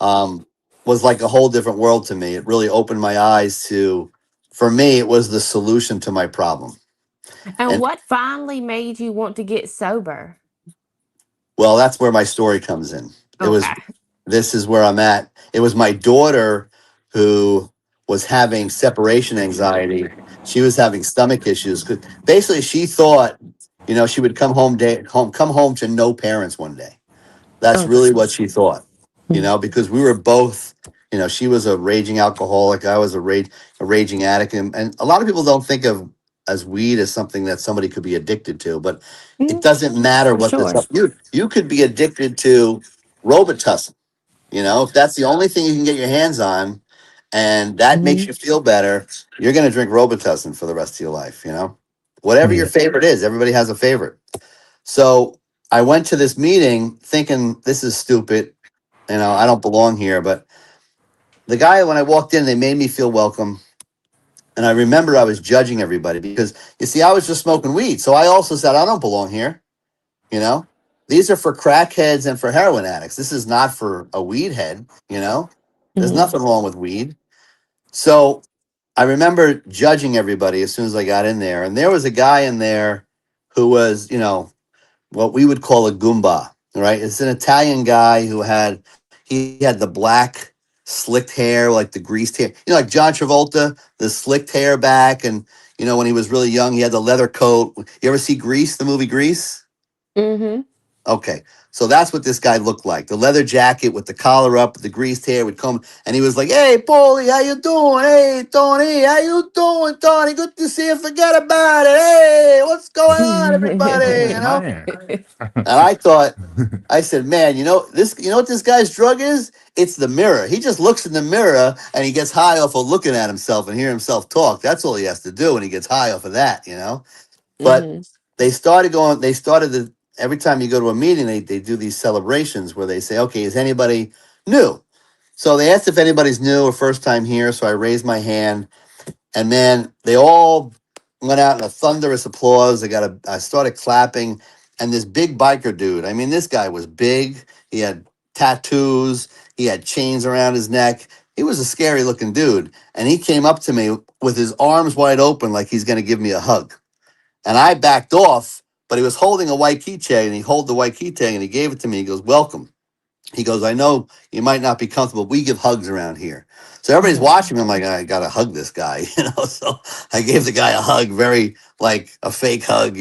um, was like a whole different world to me. It really opened my eyes to. For me, it was the solution to my problem. And And what finally made you want to get sober? well, that's where my story comes in. It was Okay. This is where I'm at. It was my daughter who was having separation anxiety. She was having stomach issues. 'Cause basically, she thought, she would come home to no parents one day. That's Okay. really what she thought. Mhm. Because we were both, she was a raging alcoholic. I was a raging addict, and a lot of people don't think of as weed as something that somebody could be addicted to, but it Mhm. doesn't matter For what this. sure. You could be addicted to Robitussin. If that's the only thing you can get your hands on, and that makes Hmm. you feel better, you're going to drink Robitussin for the rest of your life. Whatever your Yeah. favorite is, everybody has a favorite. So I went to this meeting thinking this is stupid. I don't belong here. But the guy, when I walked in, they made me feel welcome. And I remember I was judging everybody because you see, I was just smoking weed. So I also said, I don't belong here. You know, these are for crackheads and for heroin addicts. This is not for a weed head. There's Hmm. nothing wrong with weed. So I remember judging everybody as soon as I got in there, and there was a guy in there who was, what we would call a Goomba, right? It's an Italian guy who he had the black slicked hair, like the greased hair, like John Travolta, the slicked hair back, and when he was really young, he had the leather coat. You ever see Grease, the movie Grease? Mm-hmm. Okay, so that's what this guy looked like. The leather jacket with the collar up, the greased hair would come, and he was like, "Hey, Paulie, how you doing? Hey, Tony, how you doing, Tony? Good to see you. Forget about it. Hey, what's going on, everybody? Oh man. And I said, man, you know what this guy's drug is? It's the mirror. He just looks in the mirror and he gets high off of looking at himself and hear himself talk. That's all he has to do, and he gets high off of that. But Mm-hmm. they started every time you go to a meeting, they do these celebrations where they say, okay, is anybody new? So they asked if anybody's new or first time here. So I raised my hand, and man, they all went out in a thunderous applause. I started clapping, and this big biker dude. I mean, this guy was big. He had tattoos. He had chains around his neck. He was a scary looking dude, and he came up to me with his arms wide open, like he's going to give me a hug. And I backed off, but he was holding a white keychain, and he held the white keychain, and he gave it to me. He goes, "Welcome." He goes, "I know you might not be comfortable. We give hugs around here." So everybody's watching me. I'm like, I gotta hug this guy, So I gave the guy a hug, very like a fake hug,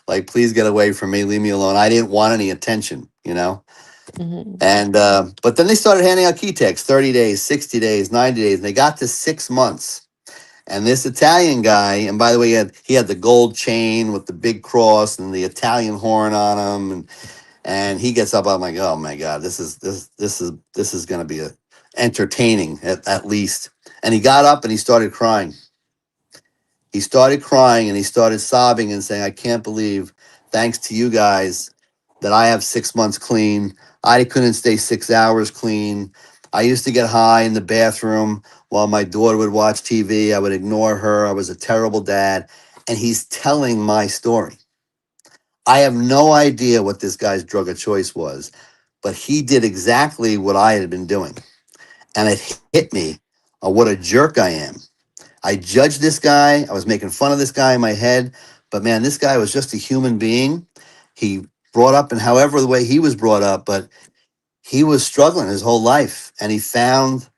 like, please get away from me, leave me alone. I didn't want any attention. Mm-hmm. And but then they started handing out key tags, 30 days, 60 days, 90 days, and they got to 6 months. And this Italian guy, and by the way, he had the gold chain with the big cross and the Italian horn on him, and he gets up. I'm like, oh my god, this is going to be entertaining at least. And he got up and he started crying. He started crying and he started sobbing and saying, "I can't believe, thanks to you guys, that I have 6 months clean. I couldn't stay 6 hours clean. I used to get high in the bathroom while my daughter would watch TV. I would ignore her. I was a terrible dad." And he's telling my story. I have no idea what this guy's drug of choice was, but he did exactly what I had been doing. And it hit me what a jerk I am. I judged this guy. I was making fun of this guy in my head. But man, this guy was just a human being. He brought up in however the way he was brought up, but he was struggling his whole life, and he found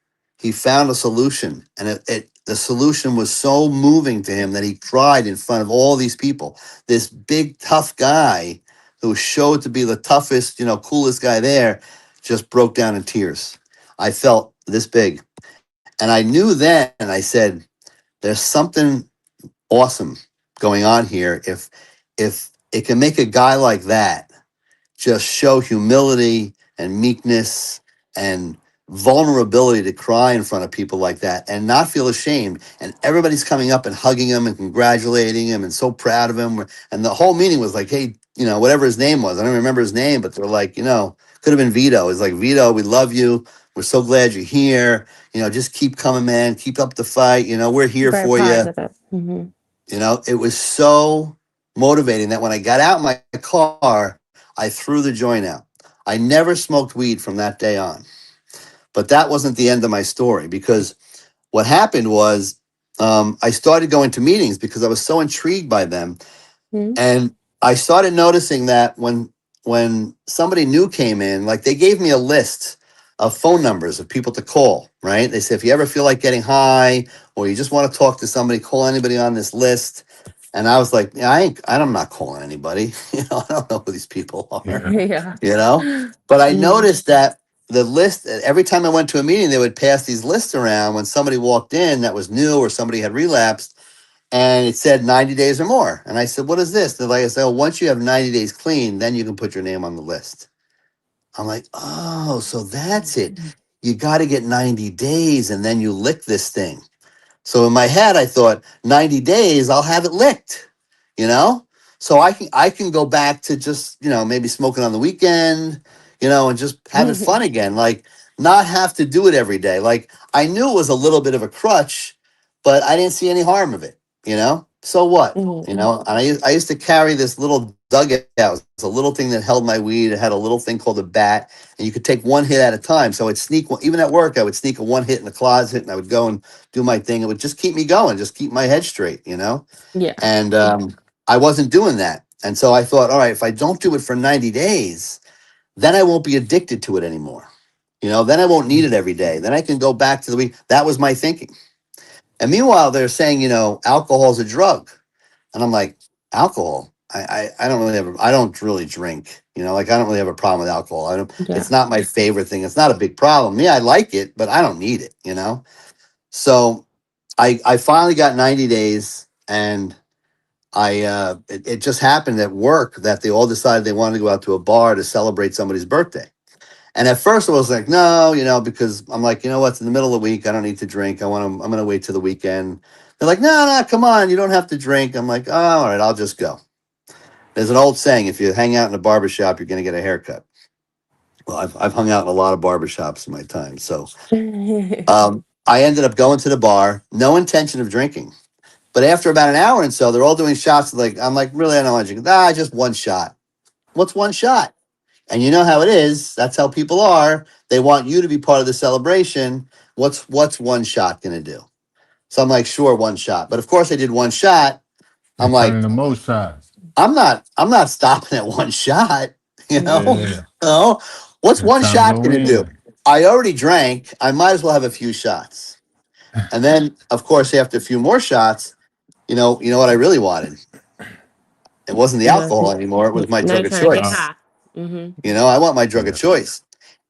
a solution, and the solution was so moving to him that he cried in front of all these people. This big tough guy who showed to be the toughest, coolest guy there, just broke down in tears. I felt this big, and I knew then. I said, "There's something awesome going on here. If it can make a guy like that just show humility and meekness and vulnerability to cry in front of people like that and not feel ashamed, and everybody's coming up and hugging him and congratulating him and so proud of him." And the whole meeting was like, "Hey, whatever his name was, I don't remember his name, but they're like, could have been Vito. It's like, Vito, we love you. We're so glad you're here. Just keep coming, man. Keep up the fight. We're here Very for you." positive. Mm-hmm. It was so motivating that when I got out my car, I threw the joint out. I never smoked weed from that day on. But that wasn't the end of my story, because what happened was, I started going to meetings because I was so intrigued by them. Mm-hmm. And I started noticing that when somebody new came in, like, they gave me a list of phone numbers of people to call, right? They said, if you ever feel like getting high or you just want to talk to somebody, call anybody on this list. And I was like, yeah, I'm not calling anybody. I don't know who these people are, Yeah. Yeah. But I Mm-hmm. noticed that the list, every time I went to a meeting, they would pass these lists around when somebody walked in that was new or somebody had relapsed, and it said 90 days or more. And I said, what is this? They're like, I said, oh, once you have 90 days clean, then you can put your name on the list. I'm like, oh, so that's it. You got to get 90 days and then you lick this thing. So in my head, I thought 90 days, I'll have it licked, you know? So I can go back to just, maybe smoking on the weekend, and just having fun again, like, not have to do it every day. Like, I knew it was a little bit of a crutch, but I didn't see any harm of it, So what? Mm-hmm. And I used to carry this little dugout. It's a little thing that held my weed. It had a little thing called a bat, and you could take one hit at a time. So I'd sneak one, even at work, I would sneak a one hit in the closet, and I would go and do my thing. It would just keep me going, just keep my head straight, you know? Yeah. And I wasn't doing that. And so I thought, all right, if I don't do it for 90 days, then I won't be addicted to it anymore. You know, then I won't need it every day. Then I can go back to the weed. That was my thinking. And meanwhile, they're saying, you know, alcohol is a drug. And I'm like, alcohol? I don't really I don't really drink. You know, like I don't really have a problem with alcohol. I don't, Yeah. it's not my favorite thing. It's not a big problem. Yeah, I like it, but I don't need it, you know? So I finally got 90 days, and it just happened at work that they all decided they wanted to go out to a bar to celebrate somebody's birthday. And at first I was like, no, you know, because I'm like, you know what, it's in the middle of the week. I don't need to drink. I'm going to wait till the weekend. They're like, no, come on. You don't have to drink. I'm like, oh, all right, I'll just go. There's an old saying, if you hang out in a barbershop, you're going to get a haircut. Well, I've hung out in a lot of barbershops in my time. So I ended up going to the bar, no intention of drinking. But after about an hour and so, they're all doing shots. Like, I'm like, really, I don't want to drink. Just one shot. What's one shot? And you know how it is. That's how people are. They want you to be part of the celebration. What's one shot going to do? So I'm like, sure, one shot. But of course I did one shot. They I'm turn like, into most shots. I'm not stopping at one shot. You know, Yeah. no. What's It's one time to shot go going to do? in. I already drank. I might as well have a few shots. And then, of course, after a few more shots, you know what I really wanted? It wasn't the No, alcohol anymore. It was my now you're drug of trying to get Uh, choice. high. Mm-hmm. You know, I want my drug of yeah. choice.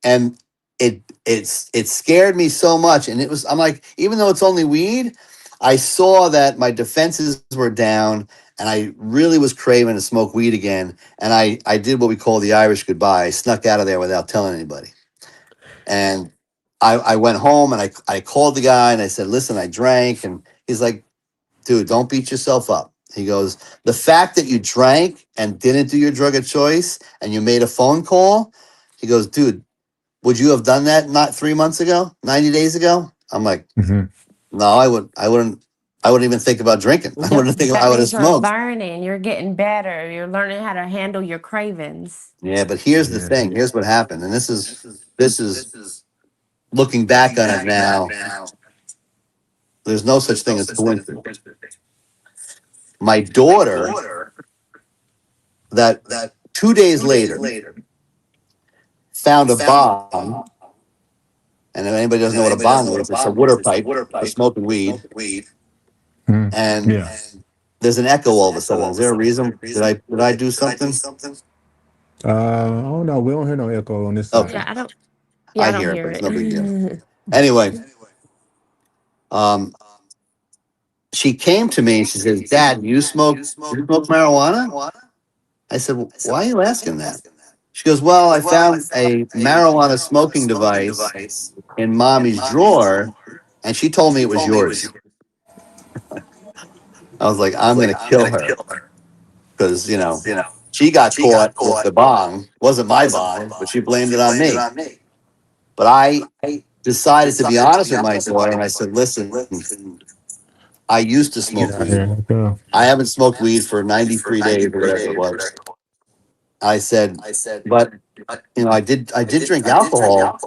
And it scared me so much. And I'm like, even though it's only weed, I saw that my defenses were down, and I really was craving to smoke weed again. And I did what we call the Irish goodbye. I snuck out of there without telling anybody. And I went home, and I called the guy, and I said, listen, I drank. And he's like, dude, don't beat yourself up. He goes, the fact that you drank and didn't do your drug of choice and you made a phone call, he goes, dude, would you have done that not 3 months ago, 90 days ago? I'm like, Hmm. no, I wouldn't even think about drinking. I Yep. wouldn't think That I would have means you're smoked. learning. You're getting better. You're learning how to handle your cravings. Yeah, but here's the Yeah. thing. Here's what happened. And this is looking back on it now, there's no such thing as coincidence. My daughter, that 2 days later, found a bong. And if anybody doesn't know what a bong is, it's a water pipe for smoking weed. Mhm. And Yeah. there's an echo all of a sudden. Is there a reason? Did I do something? Oh no, we don't hear no echo on this Okay, Yeah, side. I don't. Yeah, I I don't hear it, hear but it's no big deal. it. Anyway, um, she came to me and she says, "Dad, you smoke marijuana?" I said, well, "Why are you asking that?" She goes, "Well, I found a marijuana smoking device in mommy's drawer, and she told me it was yours." I was like, "I'm gonna kill her," because she got caught with the bong. It wasn't my bong, but she blamed it on me. But I decided to be honest with my daughter, and I said, "Listen, I used to smoke Get out weed. here and go. I haven't smoked weed for 93 days or whatever it was." I said, "But I did drink alcohol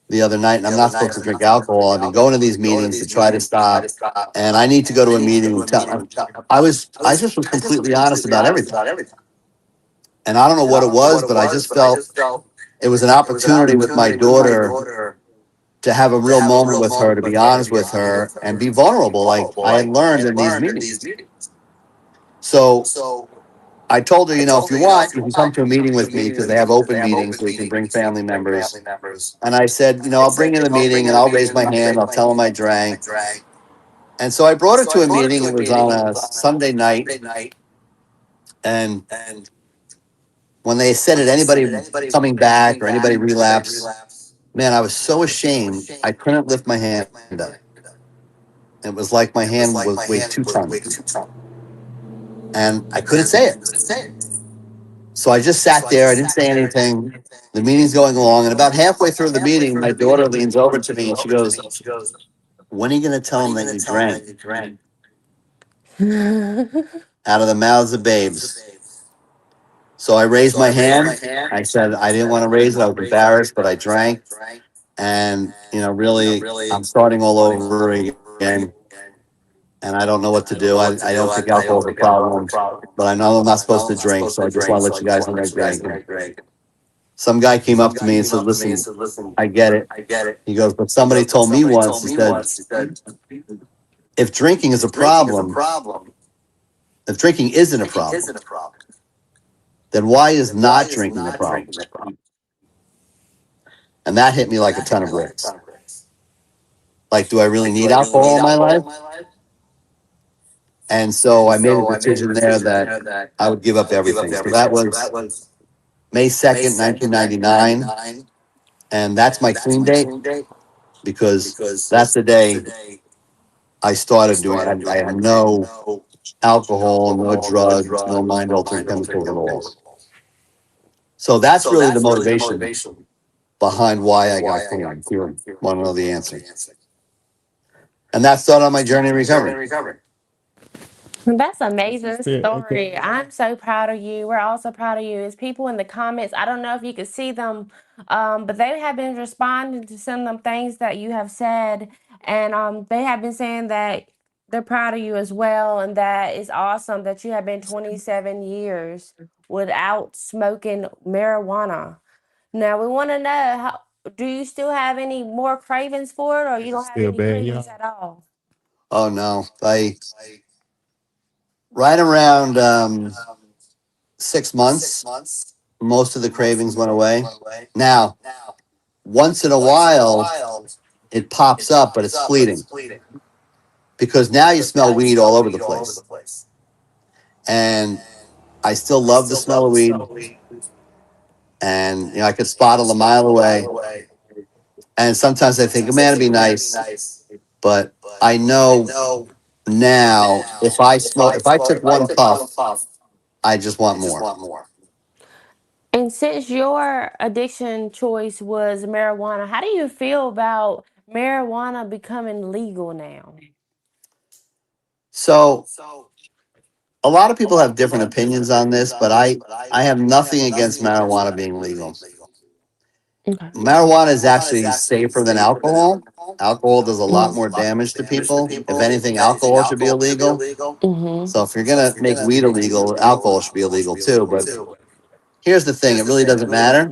the other night, and I'm not supposed to drink alcohol. I've been going to these meetings to try to stop, and I need to go to a meeting and tell." I just was completely honest about everything, and I don't know what it was, but I just felt it was an opportunity with my daughter to have a real moment with her, to be honest with her, and be vulnerable, like I had learned in these meetings. So I told her, if you want, you can come to a meeting with me because they have open meetings where you can bring family members. And I said, I'll bring you to the meeting and I'll raise my hand. I'll tell them I drank. And so I brought her to a meeting. It was on a Sunday night. And when they said it, anybody coming back or anybody relapse, man, I was so ashamed. I couldn't lift my hand up. It was like my hand was weighed 2 tons. And I couldn't say it. So I just sat there. I didn't say anything. The meeting's going along. And about halfway through the meeting, my daughter leans over to me and she goes, when are you going to tell them that you drank? Out of the mouths of babes. So I raised my hand. I said I didn't want to raise it. I was embarrassed, but I drank. And, really, I'm starting all over again. And I don't know what to do. I don't think alcohol is a problem, but I know I'm not supposed to drink. So I just want to let you guys know I drank. And some guy came up to me and said, listen, I get it. He goes, but somebody told me once, he said, if drinking is a problem, if drinking isn't a problem, then why is not drinking a problem? And that hit me like a ton of bricks. Like, do I really need alcohol in my life? And so I made a decision there that I would give up everything. So that was May 2nd, 1999. And that's my clean date because that's the day I started doing it. I had no alcohol, no drugs, no mind altering chemicals at all. So that's really the motivation behind why I got clean. If you want to know the answer. And that started on my journey in recovery. That's an amazing Still, okay. story. I'm so proud of you. We're also proud of you. It's people in the comments. I don't know if you could see them, but they have been responding to some of them things that you have said, and they have been saying that they're proud of you as well, and that is awesome that you have been 27 years without smoking marijuana. Now we want to know how. Do you still have any more cravings for it, or you Is it don't have still any bad, cravings y'all? at all? Oh no. Right around 6 months, most of the cravings went away. Now, once in a while, it pops up, but it's fleeting because now you smell weed all over the place. And I still love the smell of weed. And, I could spot it a mile away. And sometimes I think, man, it'd be nice. But I know now if I took one puff, I just want more. And since your addiction choice was marijuana, how do you feel about marijuana becoming legal now? So a lot of people have different opinions on this, but I have nothing against marijuana being legal. Okay. Marijuana is actually safer than alcohol. Alcohol does a lot more damage to people. If anything, alcohol should be illegal. Mm-hmm. So if you're gonna make weed illegal, alcohol should be illegal too. But here's the thing: it really doesn't matter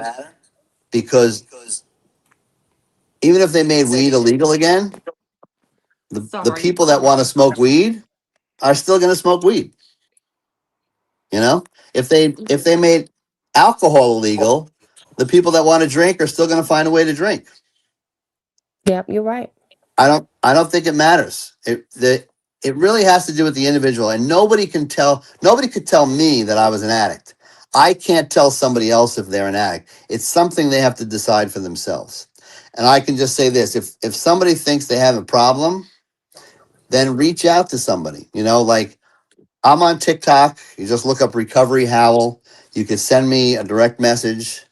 because even if they made weed illegal again, the people that want to smoke weed are still gonna smoke weed. You know, if they made alcohol illegal, the people that want to drink are still going to find a way to drink. Yep, you're right. I don't think it matters. It really has to do with the individual, and nobody could tell me that I was an addict. I can't tell somebody else if they're an addict. It's something they have to decide for themselves. And I can just say this: if somebody thinks they have a problem, then reach out to somebody. Like I'm on TikTok. You just look up Recovery Howl. You can send me a direct message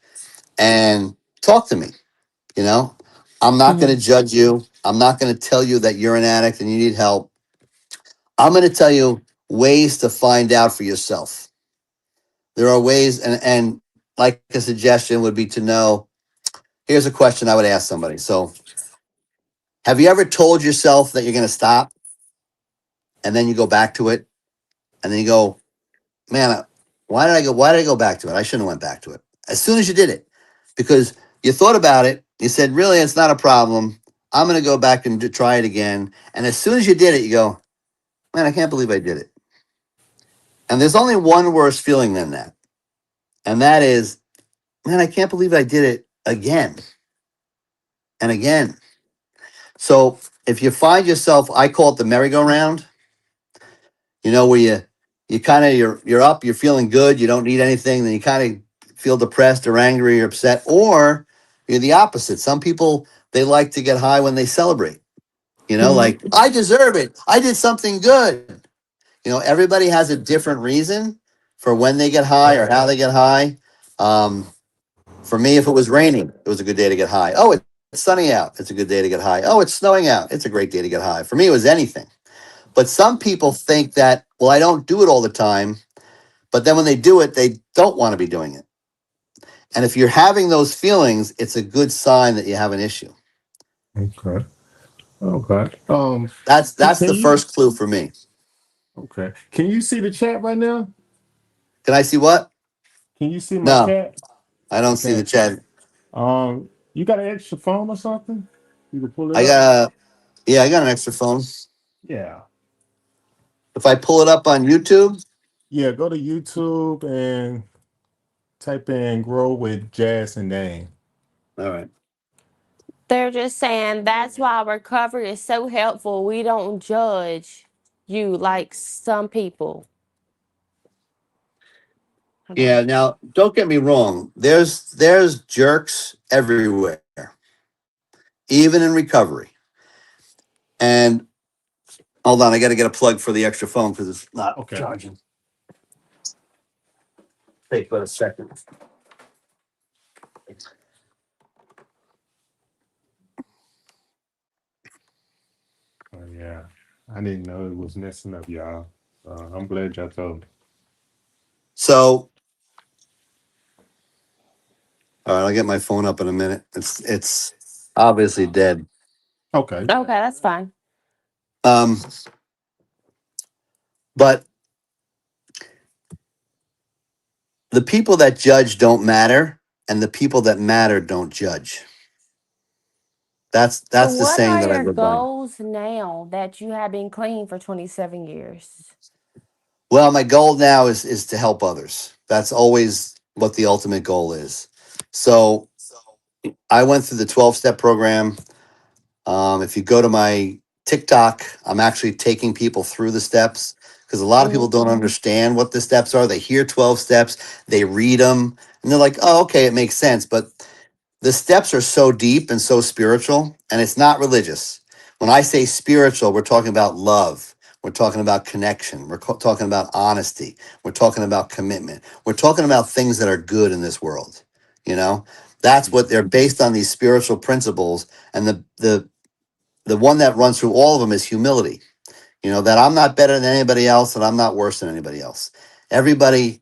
and talk to me. You know, I'm not going to Mm-hmm. judge you. I'm not going to tell you that you're an addict and you need help. I'm going to tell you ways to find out for yourself. There are ways, and like a suggestion would be to know. Here's a question I would ask somebody. So, have you ever told yourself that you're going to stop, and then you go back to it, and then you go, man, why did I go? Why did I go back to it? I shouldn't have went back to it. As soon as you did it, because you thought about it, you said, really, it's not a problem. I'm going to go back and try it again. And as soon as you did it, you go, man, I can't believe I did it. And there's only one worse feeling than that. And that is, man, I can't believe I did it again and again. So if you find yourself, I call it the merry-go-round, where you kind of you're up, you're feeling good, you don't need anything, then you kind of feel depressed or angry or upset, or you're the opposite. Some people, they like to get high when they celebrate. Like Mm-hmm. I deserve it. I did something good. Everybody has a different reason for when they get high or how they get high. For me, if it was raining, it was a good day to get high. Oh, it's sunny out. It's a good day to get high. Oh, it's snowing out. It's a great day to get high. For me, it was anything. But some people think that, well, I don't do it all the time, But then when they do it, they don't want to be doing it. And if you're having those feelings, it's a good sign that you have an issue. Okay. Okay. That's Can the you? first clue for me. Okay. Can you see the chat right now? Can I see what? Can you see my No, chat? I don't You see the can't. chat. You got an extra phone or something? You can pull it I up. got I got an extra phone. Yeah. If I pull it up on YouTube, Yeah. Go to YouTube and type in "Grow with Jazz and Dane." all right. They're just saying that's why recovery is so helpful. We don't judge you like some people. Hold on. Yeah. Now, don't get me wrong. There's jerks everywhere, even in recovery. And hold on, I got to get a plug for the extra phone because it's not Okay. charging. Take but a second. Oh, yeah. I didn't know it was messing up, y'all. I'm glad y'all told me. So, all right, I'll get my phone up in a minute. It's obviously dead. Okay. Okay, that's fine. Um, but the people that judge don't matter, and the people that matter don't judge. So, That's the what saying are that I your live by. goals now that you have been clean for 27 years? Well, my goal now is to help others. That's always what the ultimate goal is. So I went through the 12-step program. If you go to my TikTok, I'm actually taking people through the steps because a lot of people don't Mm-hmm. understand what the steps are. They hear 12 steps, they read them, and they're like, oh, okay, it makes sense. But the steps are so deep and so spiritual, and it's not religious. When I say spiritual, we're talking about love. We're talking about connection. We're talking about honesty. We're talking about commitment. We're talking about things that are good in this world. You know, that's what they're based on, these spiritual principles. And the one that runs through all of them is humility. You know, that I'm not better than anybody else and I'm not worse than anybody else. Everybody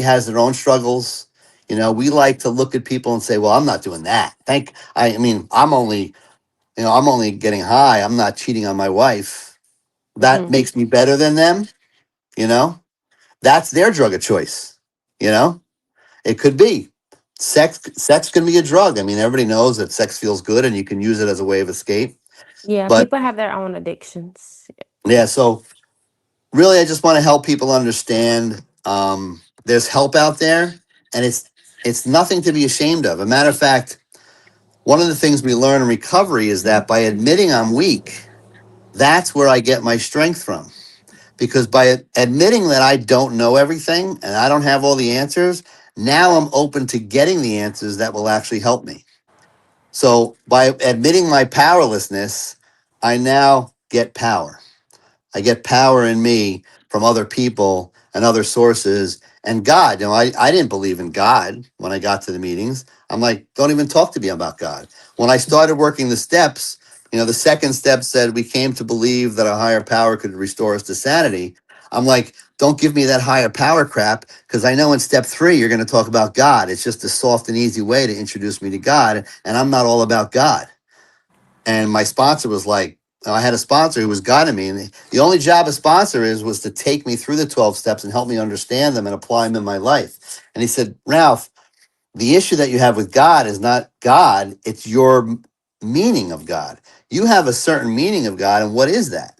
has their own struggles. You know, we like to look at people and say, well, I'm not doing that. I mean, I'm only getting high. I'm not cheating on my wife. That Mm-hmm. makes me better than them. You know, that's their drug of choice. You know, it could be sex can be a drug. I mean, everybody knows that sex feels good and you can use it as a way of escape. Yeah, But people have their own addictions. yeah, so really, I just want to help people understand there's help out there, and it's nothing to be ashamed of. A matter of fact, one of the things we learn in recovery is that by admitting I'm weak, that's where I get my strength from. Because by admitting that I don't know everything and I don't have all the answers, now I'm open to getting the answers that will actually help me. So by admitting my powerlessness, I now get power. I get power in me from other people and other sources and God. You know, I didn't believe in God when I got to the meetings. I'm like, don't even talk to me about God. When I started working the steps, you know, the second step said we came to believe that a higher power could restore us to sanity. I'm like, don't give me that higher power crap because I know in step 3 you're going to talk about God. It's just a soft and easy way to introduce me to God, and I'm not all about God. And my sponsor was like, I had a sponsor who was guiding me, and the only job a sponsor is was to take me through the 12 steps and help me understand them and apply them in my life. And he said, Ralph, the issue that you have with God is not God, it's your meaning of God. You have a certain meaning of God, and what is that?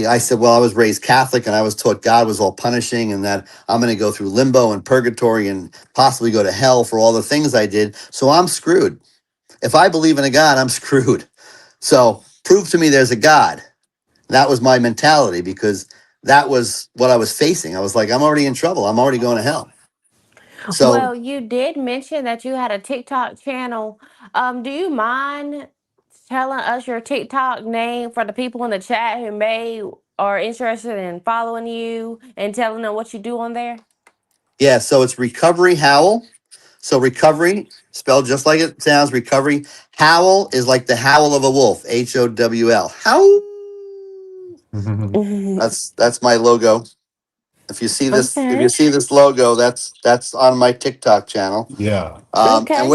I said, well, I was raised Catholic and I was taught God was all punishing and that I'm going to go through limbo and purgatory and possibly go to hell for all the things I did. So I'm screwed. If I believe in a God, I'm screwed. So prove to me there's a God. That was my mentality because that was what I was facing. I was like, I'm already in trouble. I'm already going to hell. So Well, you did mention that you had a TikTok channel. Do you mind telling us your TikTok name for the people in the chat who may are interested in following you and telling them what you do on there? yeah, so it's Recovery Howl. So recovery, spelled just like it sounds, recovery. Howl is like the howl of a wolf, HOWL. Howl. Mhm. Mhm. That's my logo. If you Okay. see this logo, that's on my TikTok channel. Yeah. And Okay.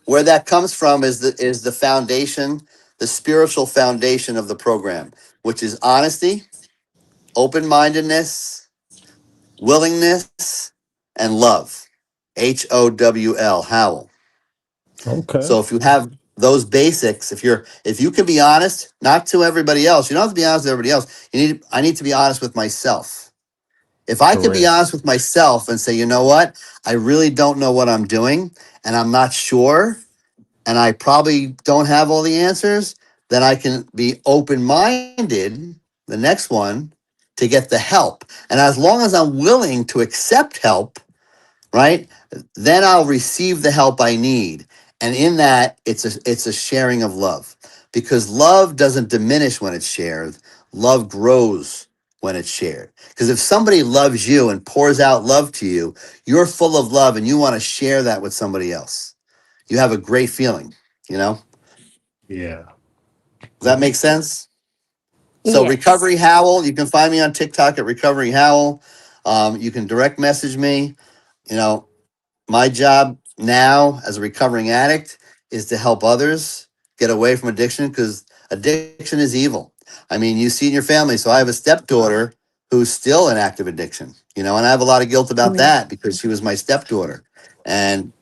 where that comes from is the foundation, the spiritual foundation of the program, which is honesty, open mindedness, willingness, and love. HOWL, Howl. Okay. So if you have those basics, if you can be honest, not to everybody else, you don't have to be honest with everybody else. I need to be honest with myself. If I can be Correct. honest with myself and say, you know what, I really don't know what I'm doing and I'm not sure and I probably don't have all the answers, then I can be open minded, the next one, to get the help. And as long as I'm willing to accept help, right, then I'll receive the help I need. And in that, it's a sharing of love because love doesn't diminish when it's shared. Love grows when it's shared. Because if somebody loves you and pours out love to you, you're full of love and you want to share that with somebody else. You have a great feeling, you know? Yeah. Does that make sense? So Yes. Recovery Howl, you can find me on TikTok at Recovery Howl. You can direct message me. You know, my job now as a recovering addict is to help others get away from addiction because addiction is evil. I mean, you see in your family. So I have a stepdaughter who's still in active addiction, you know, and I have a lot of guilt about Mm. that because she was my stepdaughter. And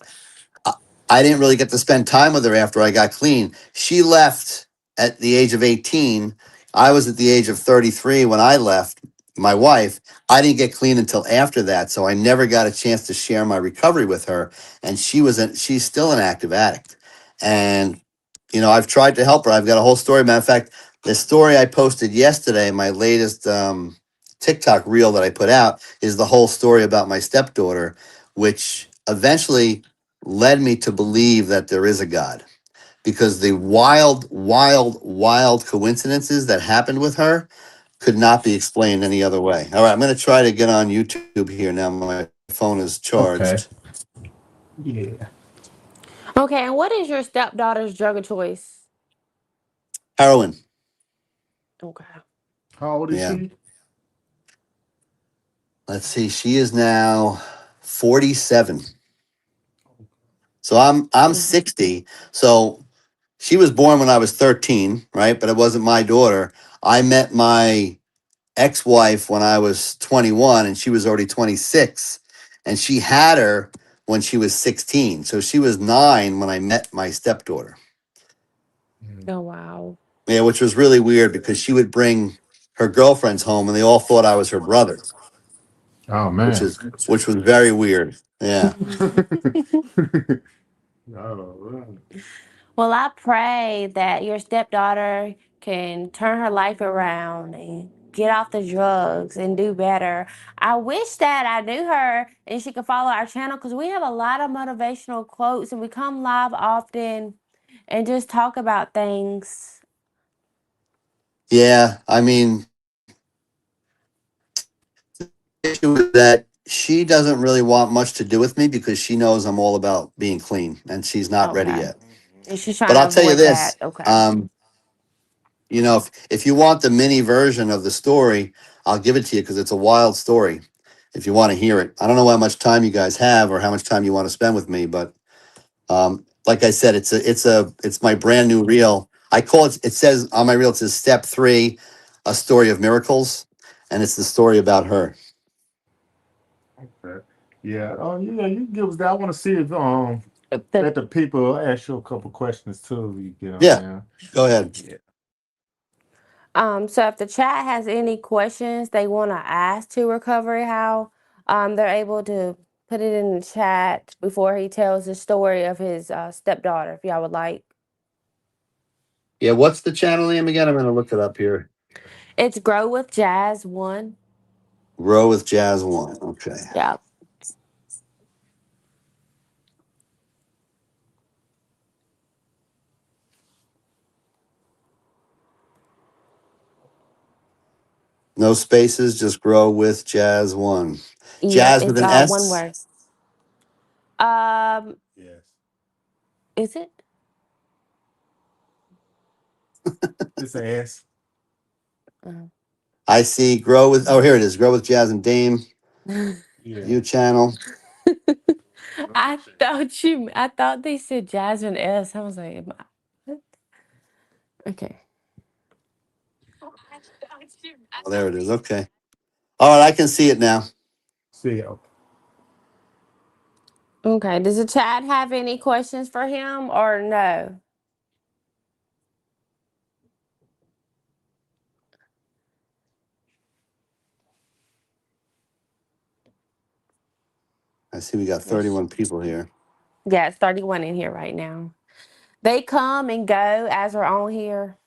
I I didn't really get to spend time with her after I got clean. She left at the age of 18. I was at the age of 33 when I left. My wife, I didn't get clean until after that, so I never got a chance to share my recovery with her. And she's still an active addict. And I've tried to help her. I've got a whole story. Matter of fact, the story I posted yesterday, my latest TikTok reel that I put out, is the whole story about my stepdaughter, which eventually led me to believe that there is a God because the wild, wild, wild coincidences that happened with her could not be explained any other way. All right, I'm going to try to get on YouTube here now. My phone is charged. Okay. Yeah. Okay, and what is your stepdaughter's drug of choice? Heroin. Okay. How old is Yeah. she? Let's see. She is now 47. So I'm Mhm. 60. So she was born when I was 13, right? But it wasn't my daughter. I met my ex-wife when I was 21 and she was already 26 and she had her when she was 16. So she was 9 when I met my stepdaughter. Mm. Oh wow. Yeah, which was really weird because she would bring her girlfriends home and they all thought I was her brother, Oh which man. is which was very weird. Yeah. Oh, Well, I pray that your stepdaughter can turn her life around and get off the drugs and do better. I wish that I knew her and she could follow our channel because we have a lot of motivational quotes and we come live often and just talk about things. Yeah, I mean, issue is that she doesn't really want much to do with me because she knows I'm all about being clean and she's not ready Okay. yet. And she's trying But to I'll tell you avoid this, that. Okay. if you want the mini version of the story, I'll give it to you because it's a wild story. If you want to hear it, I don't know how much time you guys have or how much time you want to spend with me, but like I said, it's my brand new reel. I call it. It says on my reel, it says step 3, a story of miracles, and it's the story about her. okay. Yeah. Oh, yeah. You can give us that. I want to see if The let the people ask you a couple questions too. You get on Yeah, there. go ahead. Yeah. So if the chat has any questions they want to ask to Recovery How, they're able to put it in the chat before he tells the story of his stepdaughter, if y'all would like. Yeah, what's the channel name again? I'm gonna look it up here. It's Grow with Jazz One. Grow with Jazz One. Okay. Yeah. No spaces, just grow with Jazz One. Yep. Jazz with It's an one S. word. Um, Yes. is it? It's an S. Uh, I see grow with, oh, here it is. Grow with Jazz and Dame. Yeah. You channel. I thought they said Jasmine S. I was like, what? Okay. Oh, there it is. Okay. All right, I can see it now. See ya. Okay. Does the chat have any questions for him or no? I see we got Yes. 31 people here. Yeah, it's 31 in here right now. They come and go as we're on here.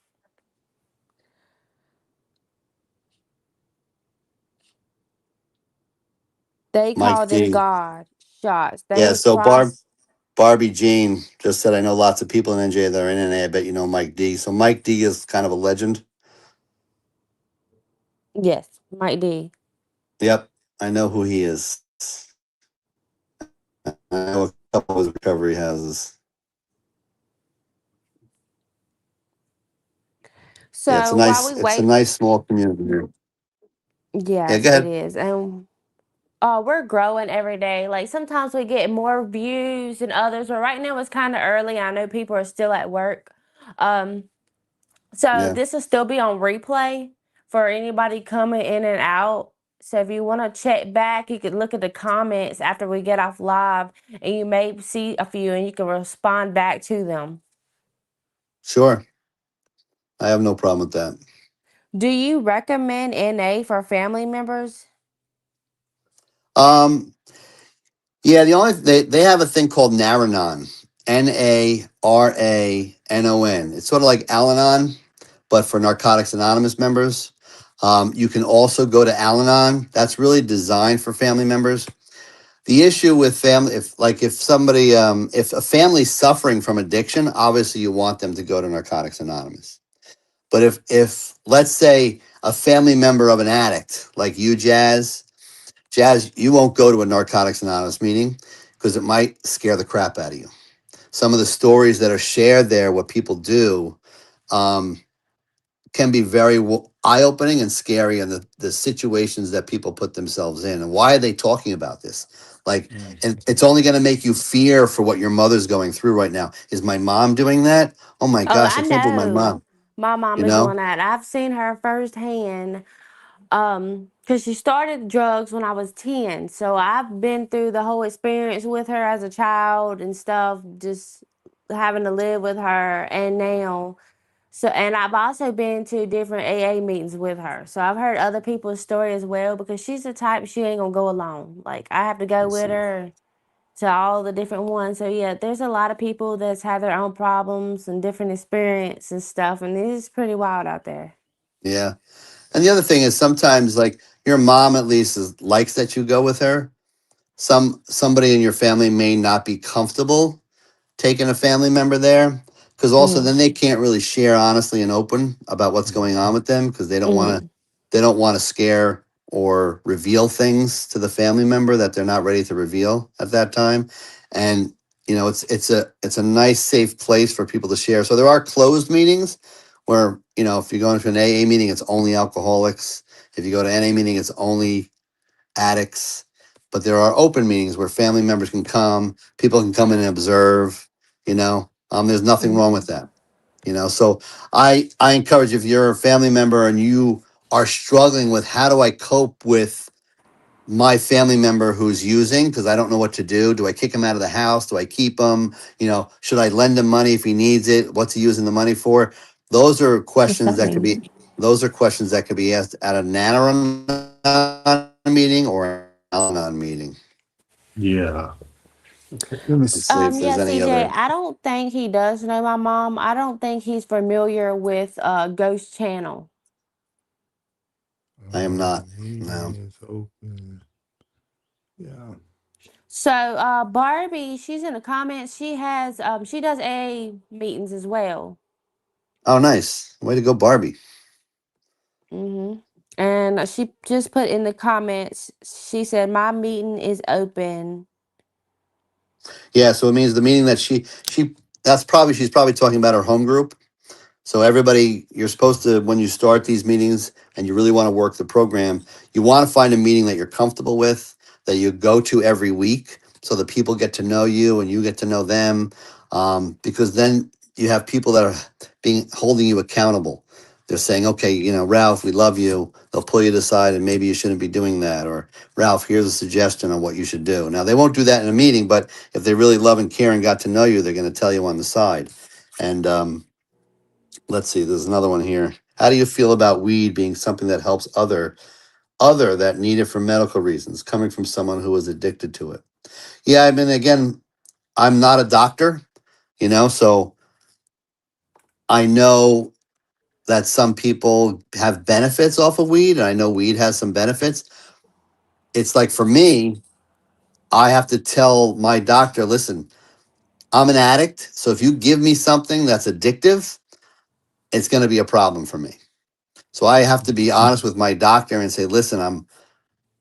They Mike call them D. God shots. Yeah, They so cross. Barbie Jean just said, I know lots of people in NJ that are in NA. I bet you know Mike D. So Mike D is kind of a legend. Yes, Mike D. Yep, I know who he is. I know a couple of his recovery houses. Yeah, So while we it's a wait, nice small community here. Yeah, go yes, it ahead. is. And we're growing every day. Like sometimes we get more views than others, but right now it's kind of early. I know people are still at work. Um, so Yeah, this will still be on replay for anybody coming in and out. So if you want to check back, you could look at the comments after we get off live, and you may see a few, and you can respond back to them. sure. I have no problem with that. Do you recommend NA for family members? Um, yeah, they have a thing called Naranon, Naranon. It's sort of like Al-Anon, but for Narcotics Anonymous members. You can also go to Al-Anon. That's really designed for family members. The issue with family, if a family's suffering from addiction, obviously you want them to go to Narcotics Anonymous. But if let's say a family member of an addict like you, Jazz, you won't go to a Narcotics Anonymous meeting because it might scare the crap out of you. Some of the stories that are shared there, what people do, um, can be very eye opening and scary, and the situations that people put themselves in. And why are they talking about this? Like, Mm. and it's only going to make you fear for what your mother's going through right now. Is my mom doing that? Oh my Oh, gosh, I I can't believe my know. mom, My you mama know? doing that. I've seen her firsthand. Because she started drugs when I was 10. So I've been through the whole experience with her as a child and stuff, just having to live with her and now. So and I've also been to different AA meetings with her. So I've heard other people's story as well because she's the type she ain't gonna go alone. Like I have to go I with see. her to all the different ones. So yeah, there's a lot of people that's had their own problems and different experience and stuff, and it is pretty wild out there. Yeah. And the other thing is sometimes like your mom at least likes that you go with her. Somebody in your family may not be comfortable taking a family member there because also Mm-hmm. then they can't really share honestly and open about what's going on with them because Mm-hmm. they don't want to scare or reveal things to the family member that they're not ready to reveal at that time. And it's a nice safe place for people to share. So there are closed meetings where if you go into an AA meeting it's only alcoholics. If you go to NA meeting it's only addicts. But there are open meetings where family members can come, people can come in and observe. There's nothing wrong with that. So I encourage, if you're a family member and you are struggling with how do I cope with my family member who's using, because I don't know what to do. Do I kick him out of the house? Do I keep him? Should I lend him money if he needs it? What's he using the money for? Those are What's questions that that could mean? be those are questions that could be asked at a Nanaron meeting or an Al-Anon meeting. Yeah. Okay. Let me Let's see. see if Yeah, there's any CJ, other. I don't think he does know my mom. I don't think he's familiar with Ghost Channel. I am not. No. Meeting is open. Yeah. So Barbie, she's in the comments. She does A meetings as well. Oh, nice. Way to go, Barbie. And she just put in the comments, she said, my meeting is open. Yeah, so it means the meeting that she's probably talking about her home group. So everybody, you're supposed to, when you start these meetings and you really want to work the program, you want to find a meeting that you're comfortable with, that you go to every week, so that people get to know you and you get to know them. Because then you have people that are being holding you accountable. They're saying, okay, Ralph, we love you. They'll pull you to the side and maybe you shouldn't be doing that. Or Ralph, here's a suggestion on what you should do. Now they won't do that in a meeting, but if they really love and care and got to know you, they're going to tell you on the side. And let's see, there's another one here. How do you feel about weed being something that helps other that need it for medical reasons, coming from someone who is addicted to it? Yeah, I mean, again, I'm not a doctor, so I know that some people have benefits off of weed, and I know weed has some benefits. It's like for me, I have to tell my doctor, listen, I'm an addict, so if you give me something that's addictive, it's going to be a problem for me. So I have to be honest with my doctor and say, listen,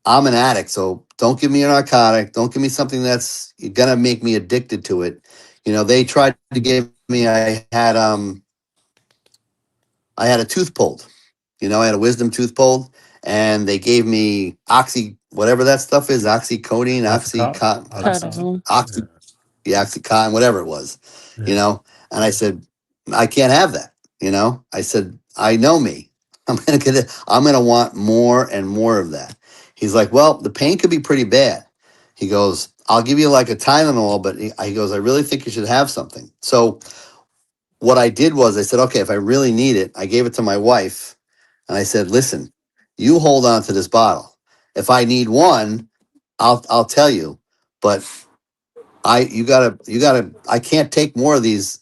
I'm an addict, so don't give me a narcotic. Don't give me something that's gonna make me addicted to it. They tried to give me. I had a tooth pulled. I had a wisdom tooth pulled, and they gave me whatever that stuff is, oxycodone, oxycontin, Oxycontin. oxy, the oxycontin, whatever it was. Yeah. You know, and I said, I can't have that. I said, I know me. I'm gonna want more and more of that. He's like, well, the pain could be pretty bad. He goes, I'll give you like a Tylenol, but he goes, I really think you should have something. So what I did was I said, okay, if I really need it, I gave it to my wife and I said, listen, you hold on to this bottle. If I need one, I'll tell you, but I can't take more of these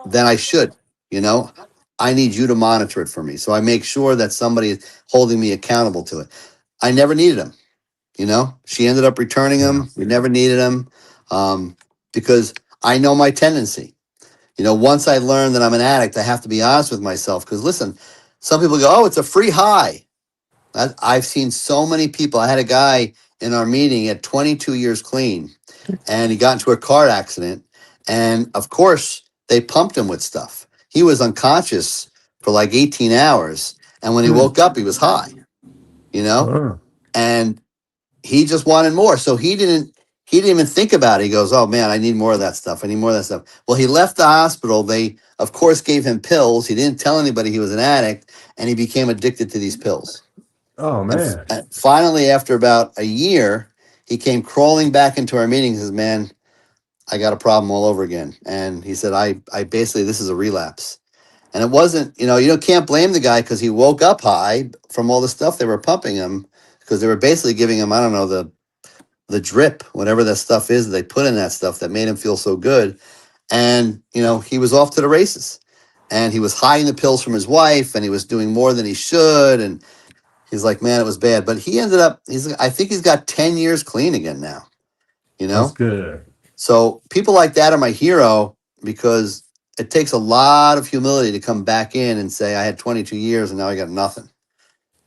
than I should, you know. I need you to monitor it for me. So I make sure that somebody is holding me accountable to it. I never needed them, you know. She ended up returning Yeah. them. We never needed them, because I know my tendency. Once I learn that I'm an addict, I have to be honest with myself. Because listen, some people go, "Oh, it's a free high." I've seen so many people. I had a guy in our meeting at 22 years clean, and he got into a car accident. And of course, they pumped him with stuff. He was unconscious for like 18 hours. And when he Hmm. woke up, he was high, you know? Oh, And he just wanted more. So he didn't even think about it. He goes, "Oh man, I need more of that stuff. I need more of that stuff." Well, he left the hospital. They, of course, gave him pills. He didn't tell anybody he was an addict, and he became addicted to these pills. oh man. And finally, after about a year, he came crawling back into our meeting and says, "Man, I got a problem all over again." And he said, I basically, this is a relapse. And it wasn't, can't blame the guy because he woke up high from all the stuff they were pumping him, because they were basically giving him, I don't know, the drip, whatever that stuff is that they put in that stuff that made him feel so good. And, he was off to the races. And he was hiding the pills from his wife, and he was doing more than he should. And he's like, man, it was bad. But he ended up, I think he's got 10 years clean again now, you That's know? good. So people like that are my hero, because it takes a lot of humility to come back in and say, I had 22 years and now I got nothing,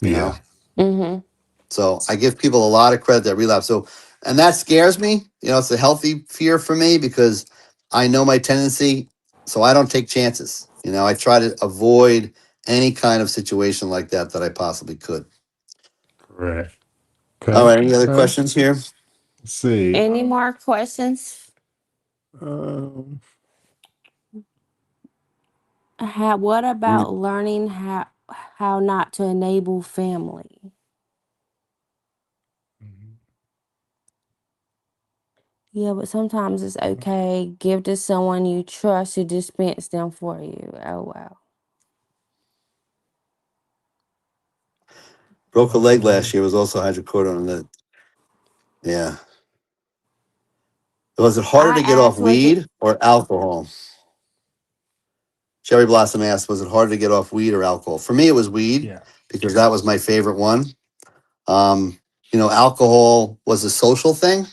you know? Yeah. Mm-hmm. So I give people a lot of credit that relapse. So, and that scares me. It's a healthy fear for me, because I know my tendency. So I don't take chances. I try to avoid any kind of situation like that I possibly could. Correct. All Okay. right. Any other Okay. questions here? Let's see. Any more questions? Um, What Mm. about learning how not to enable family? mhm. Yeah, but sometimes it's okay. Give to someone you trust to dispense them for you. Oh wow. Broke a leg last Um, year. Was also hydrocodone on that. Yeah. Was it harder I to get off asked, was it? weed or alcohol? Cherry Blossom asked, was it harder to get off weed or alcohol? For me, it was weed, yeah. because that was my favorite one. Um, Alcohol was a social thing,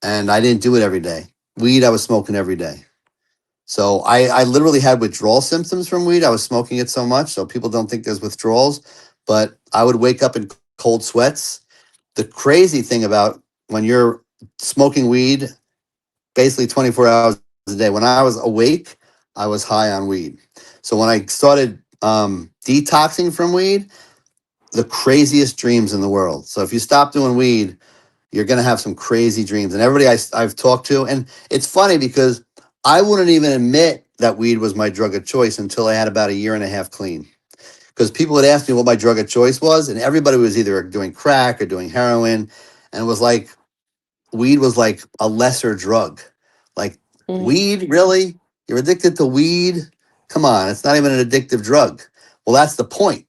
and I didn't do it every day. Weed, I was smoking every day. So I literally had withdrawal symptoms from weed. I was smoking it so much, so people don't think there's withdrawals, but I would wake up in cold sweats. The crazy thing about when you're smoking weed basically 24 hours a day, when I was awake, I was high on weed. So when I started detoxing from weed, the craziest dreams in the world. So if you stop doing weed, you're going to have some crazy dreams. And everybody I've talked to, and it's funny because I wouldn't even admit that weed was my drug of choice until I had about a year and a half clean. Because people would ask me what my drug of choice was, and everybody was either doing crack or doing heroin. And it was like, weed was like a lesser drug. Like, Mm. weed, really? You're addicted to weed? Come on, it's not even an addictive drug. Well, that's the point.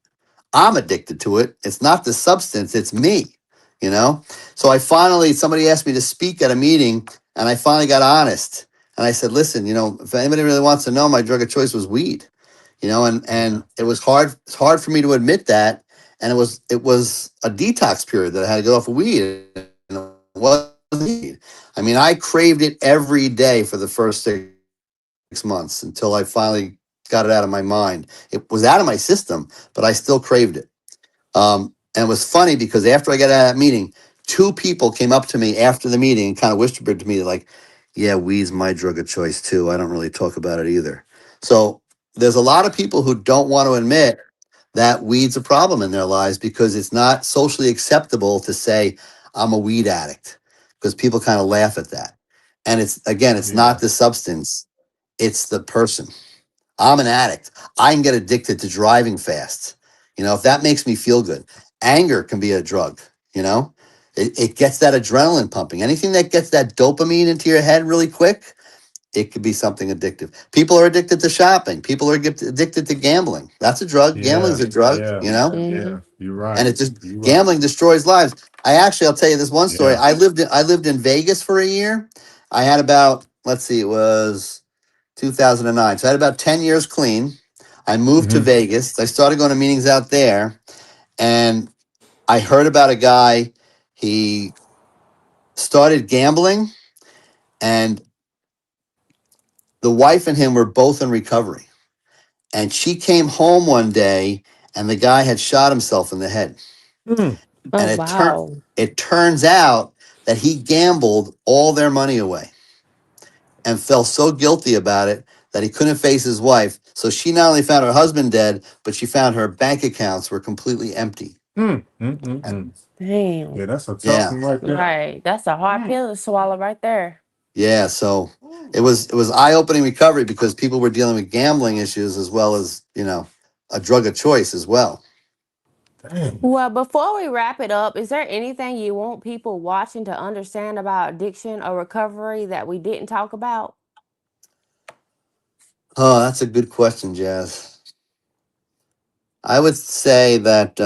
I'm addicted to it. It's not the substance, it's me, you know? So somebody asked me to speak at a meeting, and I finally got honest. And I said, listen, if anybody really wants to know, my drug of choice was weed, and it was hard. It's hard for me to admit that. And it was a detox period that I had to get off of weed. And it wasn't weed. I mean, I craved it every day for the first 6 months until I finally got it out of my mind. It was out of my system, but I still craved it. And it was funny because after I got out of that meeting, two people came up to me after the meeting and kind of whispered to me, like, yeah, weed's my drug of choice too. I don't really talk about it either. So there's a lot of people who don't want to admit that weed's a problem in their lives because it's not socially acceptable to say, I'm a weed addict, because people kind of laugh at that. And it's Yeah. not the substance, it's the person. I'm an addict. I can get addicted to driving fast. If that makes me feel good. Anger can be a drug, you know? It gets that adrenaline pumping. Anything that gets that dopamine into your head really quick, it could be something addictive. People are addicted to shopping. People are addicted to gambling. That's a drug. Gambling's Yeah. a drug, Yeah. Mm-hmm. Yeah. You're and right. it just You're right. gambling destroys lives. I'll tell you this one story. Yeah. I lived in Vegas for a year. I had about, let's see, it was 2009. So I had about 10 years clean. I moved to Hmm. Vegas. I started going to meetings out there, and I heard about a guy. He started gambling, and the wife and him were both in recovery. And she came home one day, and the guy had shot himself in the head. Mm. Oh And wow. it turns out that he gambled all their money away and felt so guilty about it that he couldn't face his wife. So she not only found her husband dead, but she found her bank accounts were completely empty. Mm. Mm. Mm. Mm. Damn. Yeah, that's a tough Yeah. one right there. Right. That's a hard pill to swallow right there. Yeah. So it was eye-opening recovery because people were dealing with gambling issues as well as, a drug of choice as well. Dang. Well, before we wrap it up, is there anything you want people watching to understand about addiction or recovery that we didn't talk about? Oh, that's a good question, Jazz. I would say that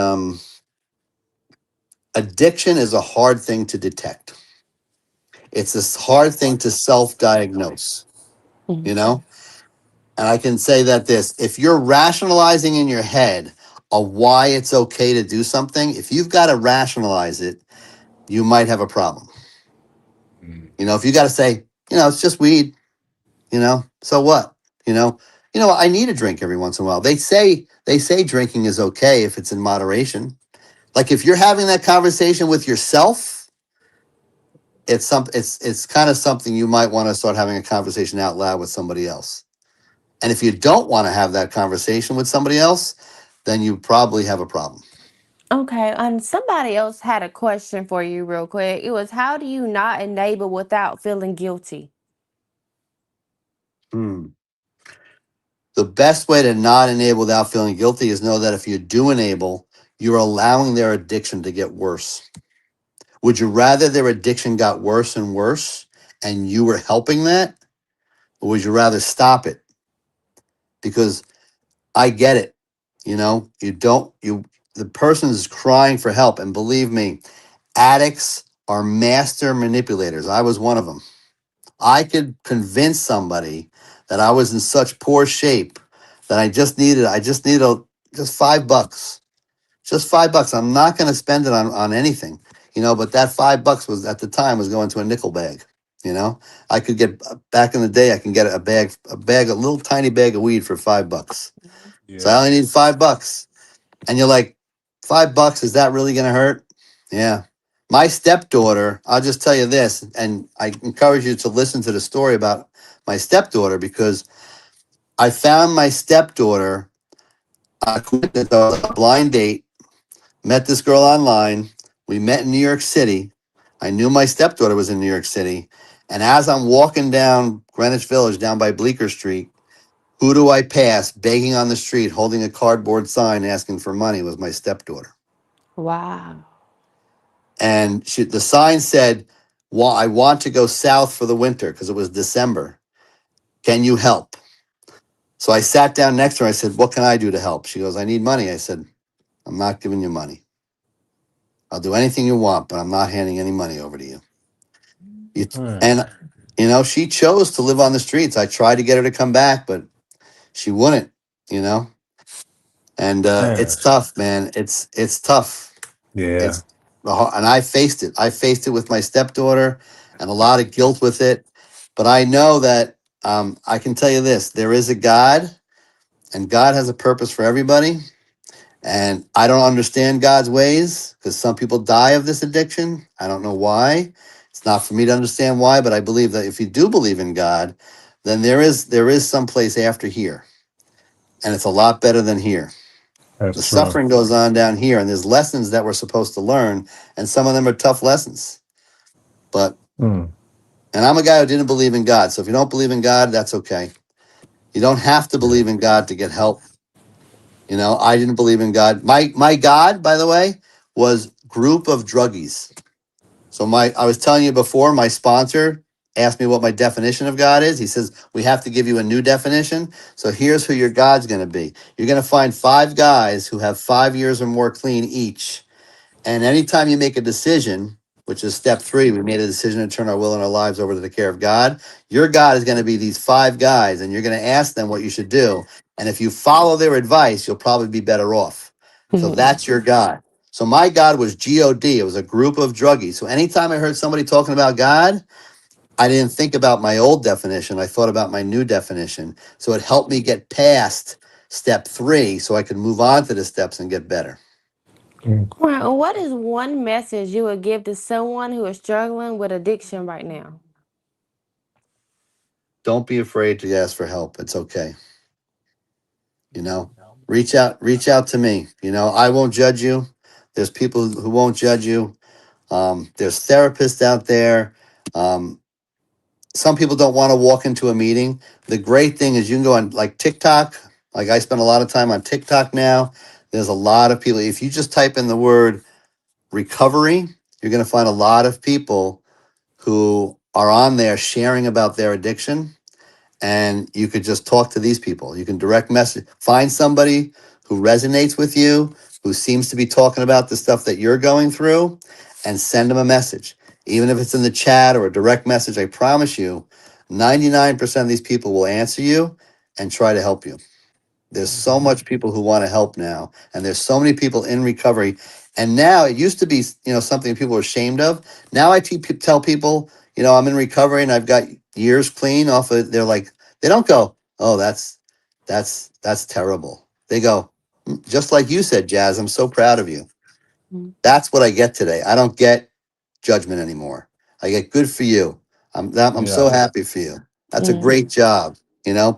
addiction is a hard thing to detect. It's a hard thing to self-diagnose, Mhm. you know? And I can say that if you're rationalizing in your head of why it's okay to do something, if you've got to rationalize it, you might have a problem. Mm. If you got to say, it's just weed, so what? You know, I need a drink every once in a while. They say drinking is okay if it's in moderation. Like if you're having that conversation with yourself, it's kind of something you might want to start having a conversation out loud with somebody else. And if you don't want to have that conversation with somebody else, then you probably have a problem. Okay, and somebody else had a question for you real quick. It was, how do you not enable without feeling guilty? Hmm. The best way to not enable without feeling guilty is know that if you do enable, you're allowing their addiction to get worse. Would you rather their addiction got worse and worse and you were helping that? Or would you rather stop it? Because I get it. You don't, the person is crying for help. And believe me, addicts are master manipulators. I was one of them. I could convince somebody that I was in such poor shape that I just needed just $5. Just $5. I'm not going to spend it on anything, but that $5 was at the time was going to a nickel bag. You know, I could get back in the day, I can get a little tiny bag of weed for $5. So I Yeah. only need $5. And you're like, $5, is that really going to hurt? Yeah. My stepdaughter, I'll just tell you this, and I encourage you to listen to the story about my stepdaughter because I found my stepdaughter on a blind date. Met this girl online. We met in New York City. I knew my stepdaughter was in New York City. And as I'm walking down Greenwich Village, down by Bleecker Street, who do I pass begging on the street, holding a cardboard sign asking for money? Was my stepdaughter. Wow. And the sign said, well, I want to go south for the winter because it was December. Can you help? So I sat down next to her. I said, what can I do to help? She goes, I need money. I said, I'm not giving you money. I'll do anything you want, but I'm not handing any money over to you. And, she chose to live on the streets. I tried to get her to come back, but she wouldn't, you know? And Man. it's tough, man. It's tough. Yeah. And I faced it. I faced it with my stepdaughter and a lot of guilt with it. But I know that I can tell you this, there is a God, and God has a purpose for everybody. And I don't understand God's ways because some people die of this addiction. I don't know why. It's not for me to understand why, but I believe that if you do believe in God, then there is some place after here. And it's a lot better than here. That's The true. suffering goes on down here, and there's lessons that we're supposed to learn, and some of them are tough lessons. But Mm. and I'm a guy who didn't believe in God. So if you don't believe in God, that's okay. You don't have to Yeah. believe in God to get help. I didn't believe in God. My God, by the way, was group of druggies. So I was telling you before, my sponsor asked me what my definition of God is. He says, we have to give you a new definition. So here's who your God's going to be. You're going to find 5 guys who have 5 years or more clean each. And anytime you make a decision, which is step 3, we made a decision to turn our will and our lives over to the care of God. Your God is going to be these 5 guys, and you're going to ask them what you should do. And if you follow their advice, you'll probably be better off. So that's your God. So my God was GOD. It was a group of druggies. So anytime I heard somebody talking about God, I didn't think about my old definition. I thought about my new definition. So it helped me get past step 3 so I could move on to the steps and get better. Mm. Well, what is one message you would give to someone who is struggling with addiction right now? Don't be afraid to ask for help. It's okay. Reach out to me. I won't judge you. There's people who won't judge you. There's therapists out there. Some people don't want to walk into a meeting. The great thing is you can go on like TikTok. Like I spend a lot of time on TikTok now. There's a lot of people. If you just type in the word recovery, you're going to find a lot of people who are on there sharing about their addiction, and you could just talk to these people. You can direct message, find somebody who resonates with you, who seems to be talking about the stuff that you're going through, and send them a message. Even if it's in the chat or a direct message, I promise you, 99% of these people will answer you and try to help you. There's so much people who want to help now, and there's so many people in recovery. And now it used to be, something people were ashamed of. Now I tell people, I'm in recovery and I've got years clean off of. They're like, they don't go, oh, that's terrible. They go, just like you said, Jazz. I'm so proud of you. Mm. That's what I get today. I don't get judgment anymore. I get good for you. I'm Yeah. so happy for you. That's a Yeah. great job.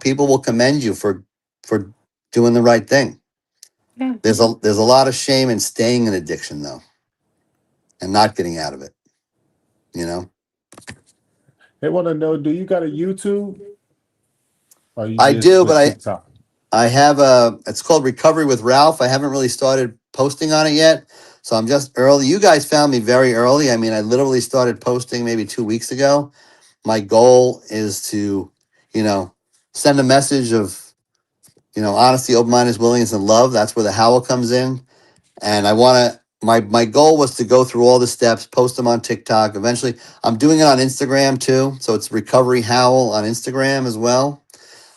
People will commend you for doing the right thing. Yeah. There's a lot of shame in staying in addiction though, and not getting out of it. You know, They want to know, do you got a YouTube or you I just do, with but TikTok? I have it's called Recovery with Ralph. I haven't really started posting on it yet, so I'm just early. You guys found me very early. I mean, I literally started posting maybe 2 weeks ago. My goal is to, you know, send a message of, honesty, open mindedness, willingness, and love. That's where the howl comes in. And I want to, my goal was to go through all the steps, post them on TikTok. Eventually, I'm doing it on Instagram too. So it's Recovery Howl on Instagram as well.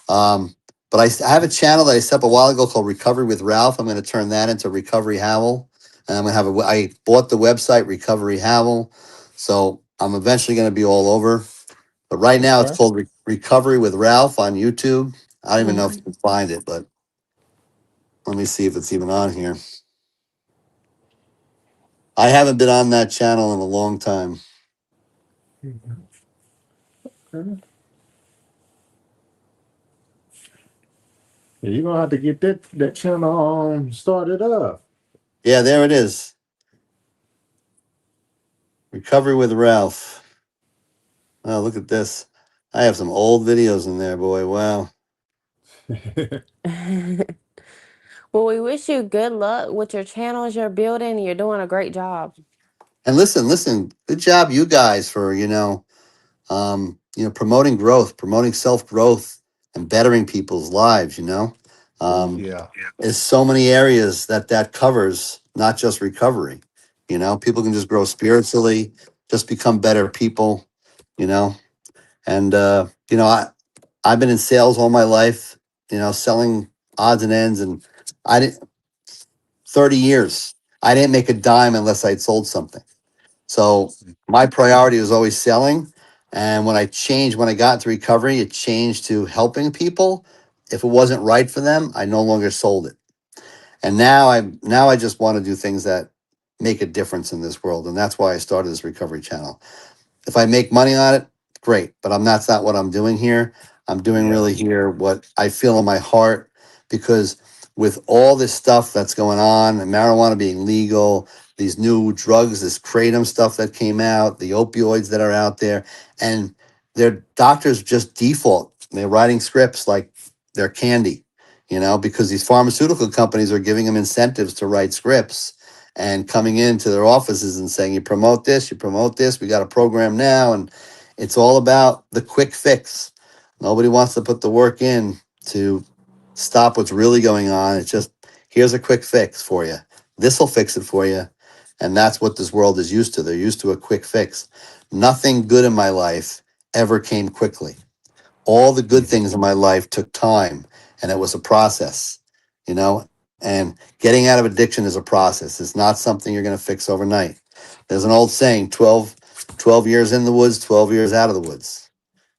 But I have a channel that I set up a while ago called Recovery with Ralph. I'm going to turn that into Recovery Howl. And I'm going to have I bought the website Recovery Howl. So I'm eventually going to be all over. But right now it's Okay. called Recovery with Ralph on YouTube. I don't even know if Mm. you can find it, but let me see if it's even on here. I haven't been on that channel in a long time. Okay. Yeah, you're gonna have to get that channel started up. Yeah, there it is. Recovery with Ralph. Oh, look at this. I have some old videos in there, boy. Wow. Well, we wish you good luck with your channels you're building. You're doing a great job. And listen, good job, you guys, for promoting growth, promoting self growth, and bettering people's lives. Yeah. There's so many areas that covers, not just recovery. People can just grow spiritually, just become better people. You know, and I've been in sales all my life. Selling odds and ends, and I didn't 30 years. I didn't make a dime unless I'd sold something. So my priority was always selling. And when I got into recovery, it changed to helping people. If it wasn't right for them, I no longer sold it. And now I just want to do things that make a difference in this world. And that's why I started this recovery channel. If I make money on it, great. But that's not what I'm doing here. I'm doing Yeah. really here what I feel in my heart, because with all this stuff that's going on, and marijuana being legal, these new drugs, this kratom stuff that came out, the opioids that are out there, and their doctors just default. They're writing scripts like they're candy, because these pharmaceutical companies are giving them incentives to write scripts and coming into their offices and saying, you promote this, we got a program now. And it's all about the quick fix. Nobody wants to put the work in to stop what's really going on. It's just, here's a quick fix for you. This will fix it for you. And that's what this world is used to. They're used to a quick fix. Nothing good in my life ever came quickly. All the good things in my life took time, and it was a process, and getting out of addiction is a process. It's not something you're going to fix overnight. There's an old saying, 12 years in the woods, 12 years out of the woods,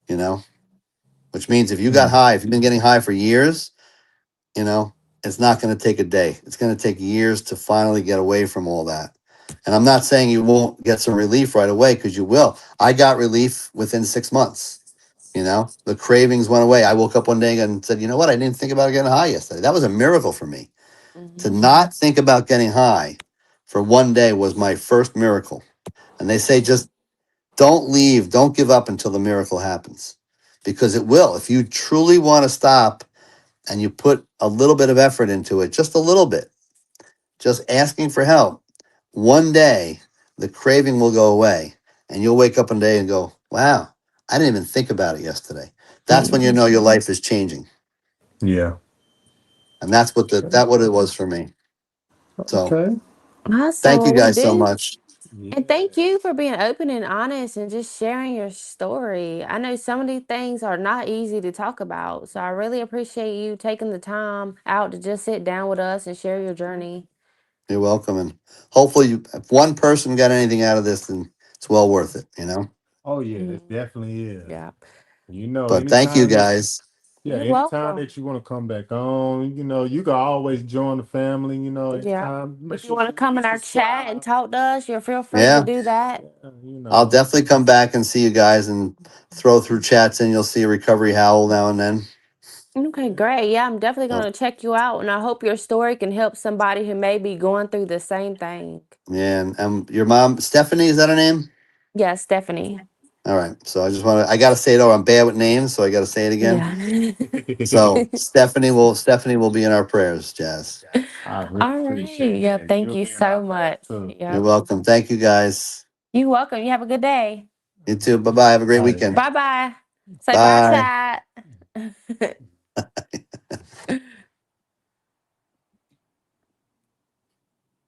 you know, which means if you've been getting high for years, it's not going to take a day. It's going to take years to finally get away from all that. And I'm not saying you won't get some relief right away, because you will. I got relief within 6 months. The cravings went away. I woke up one day and said, you know what? I didn't think about getting high yesterday. That was a miracle for me. To not think about getting high for one day was my first miracle. And they say, just don't give up until the miracle happens, because it will. If you truly want to stop and you put a little bit of effort into it, just a little bit, just asking for help, one day the craving will go away, and you'll wake up one day and go, wow, I didn't even think about it yesterday. That's when you know your life is changing. Yeah. And that's what it was for me. So Okay. Awesome. thank you Well, we guys so do. much. And thank you for being open and honest and just sharing your story. I know some of these things are not easy to talk about. So I really appreciate you taking the time out to just sit down with us and share your journey. You're welcome. And hopefully, if one person got anything out of this, then it's well worth it, Oh yeah, it Mhm. definitely is. Yeah. But thank you guys. You're Anytime welcome. that you want to come back on, you can always join the family. Yeah. Anytime. Make If you sure want to you come in our chat and subscribe. talk to us, you're feel free to Yeah, do that. Yeah, I'll definitely come back and see you guys and throw through chats, and you'll see a Recovery Howl now and then. Okay, great. Yeah, I'm definitely Uh, going to check you out. And I hope your story can help somebody who may be going through the same thing. yeah, and your mom, Stephanie, is that her name? Yeah, Stephanie. All right. So I got to say it over. I'm bad with names, so I got to say it again. Yeah. So Stephanie will be in our prayers, Jazz. I really All right. appreciate Yeah, that. thank You'll you be in our so prayers much. too. You're Yep. welcome. Thank you guys. You're welcome. You have a good day. You too. Bye bye. Have a great All right. weekend. Bye bye. Say bye, Bye. chat.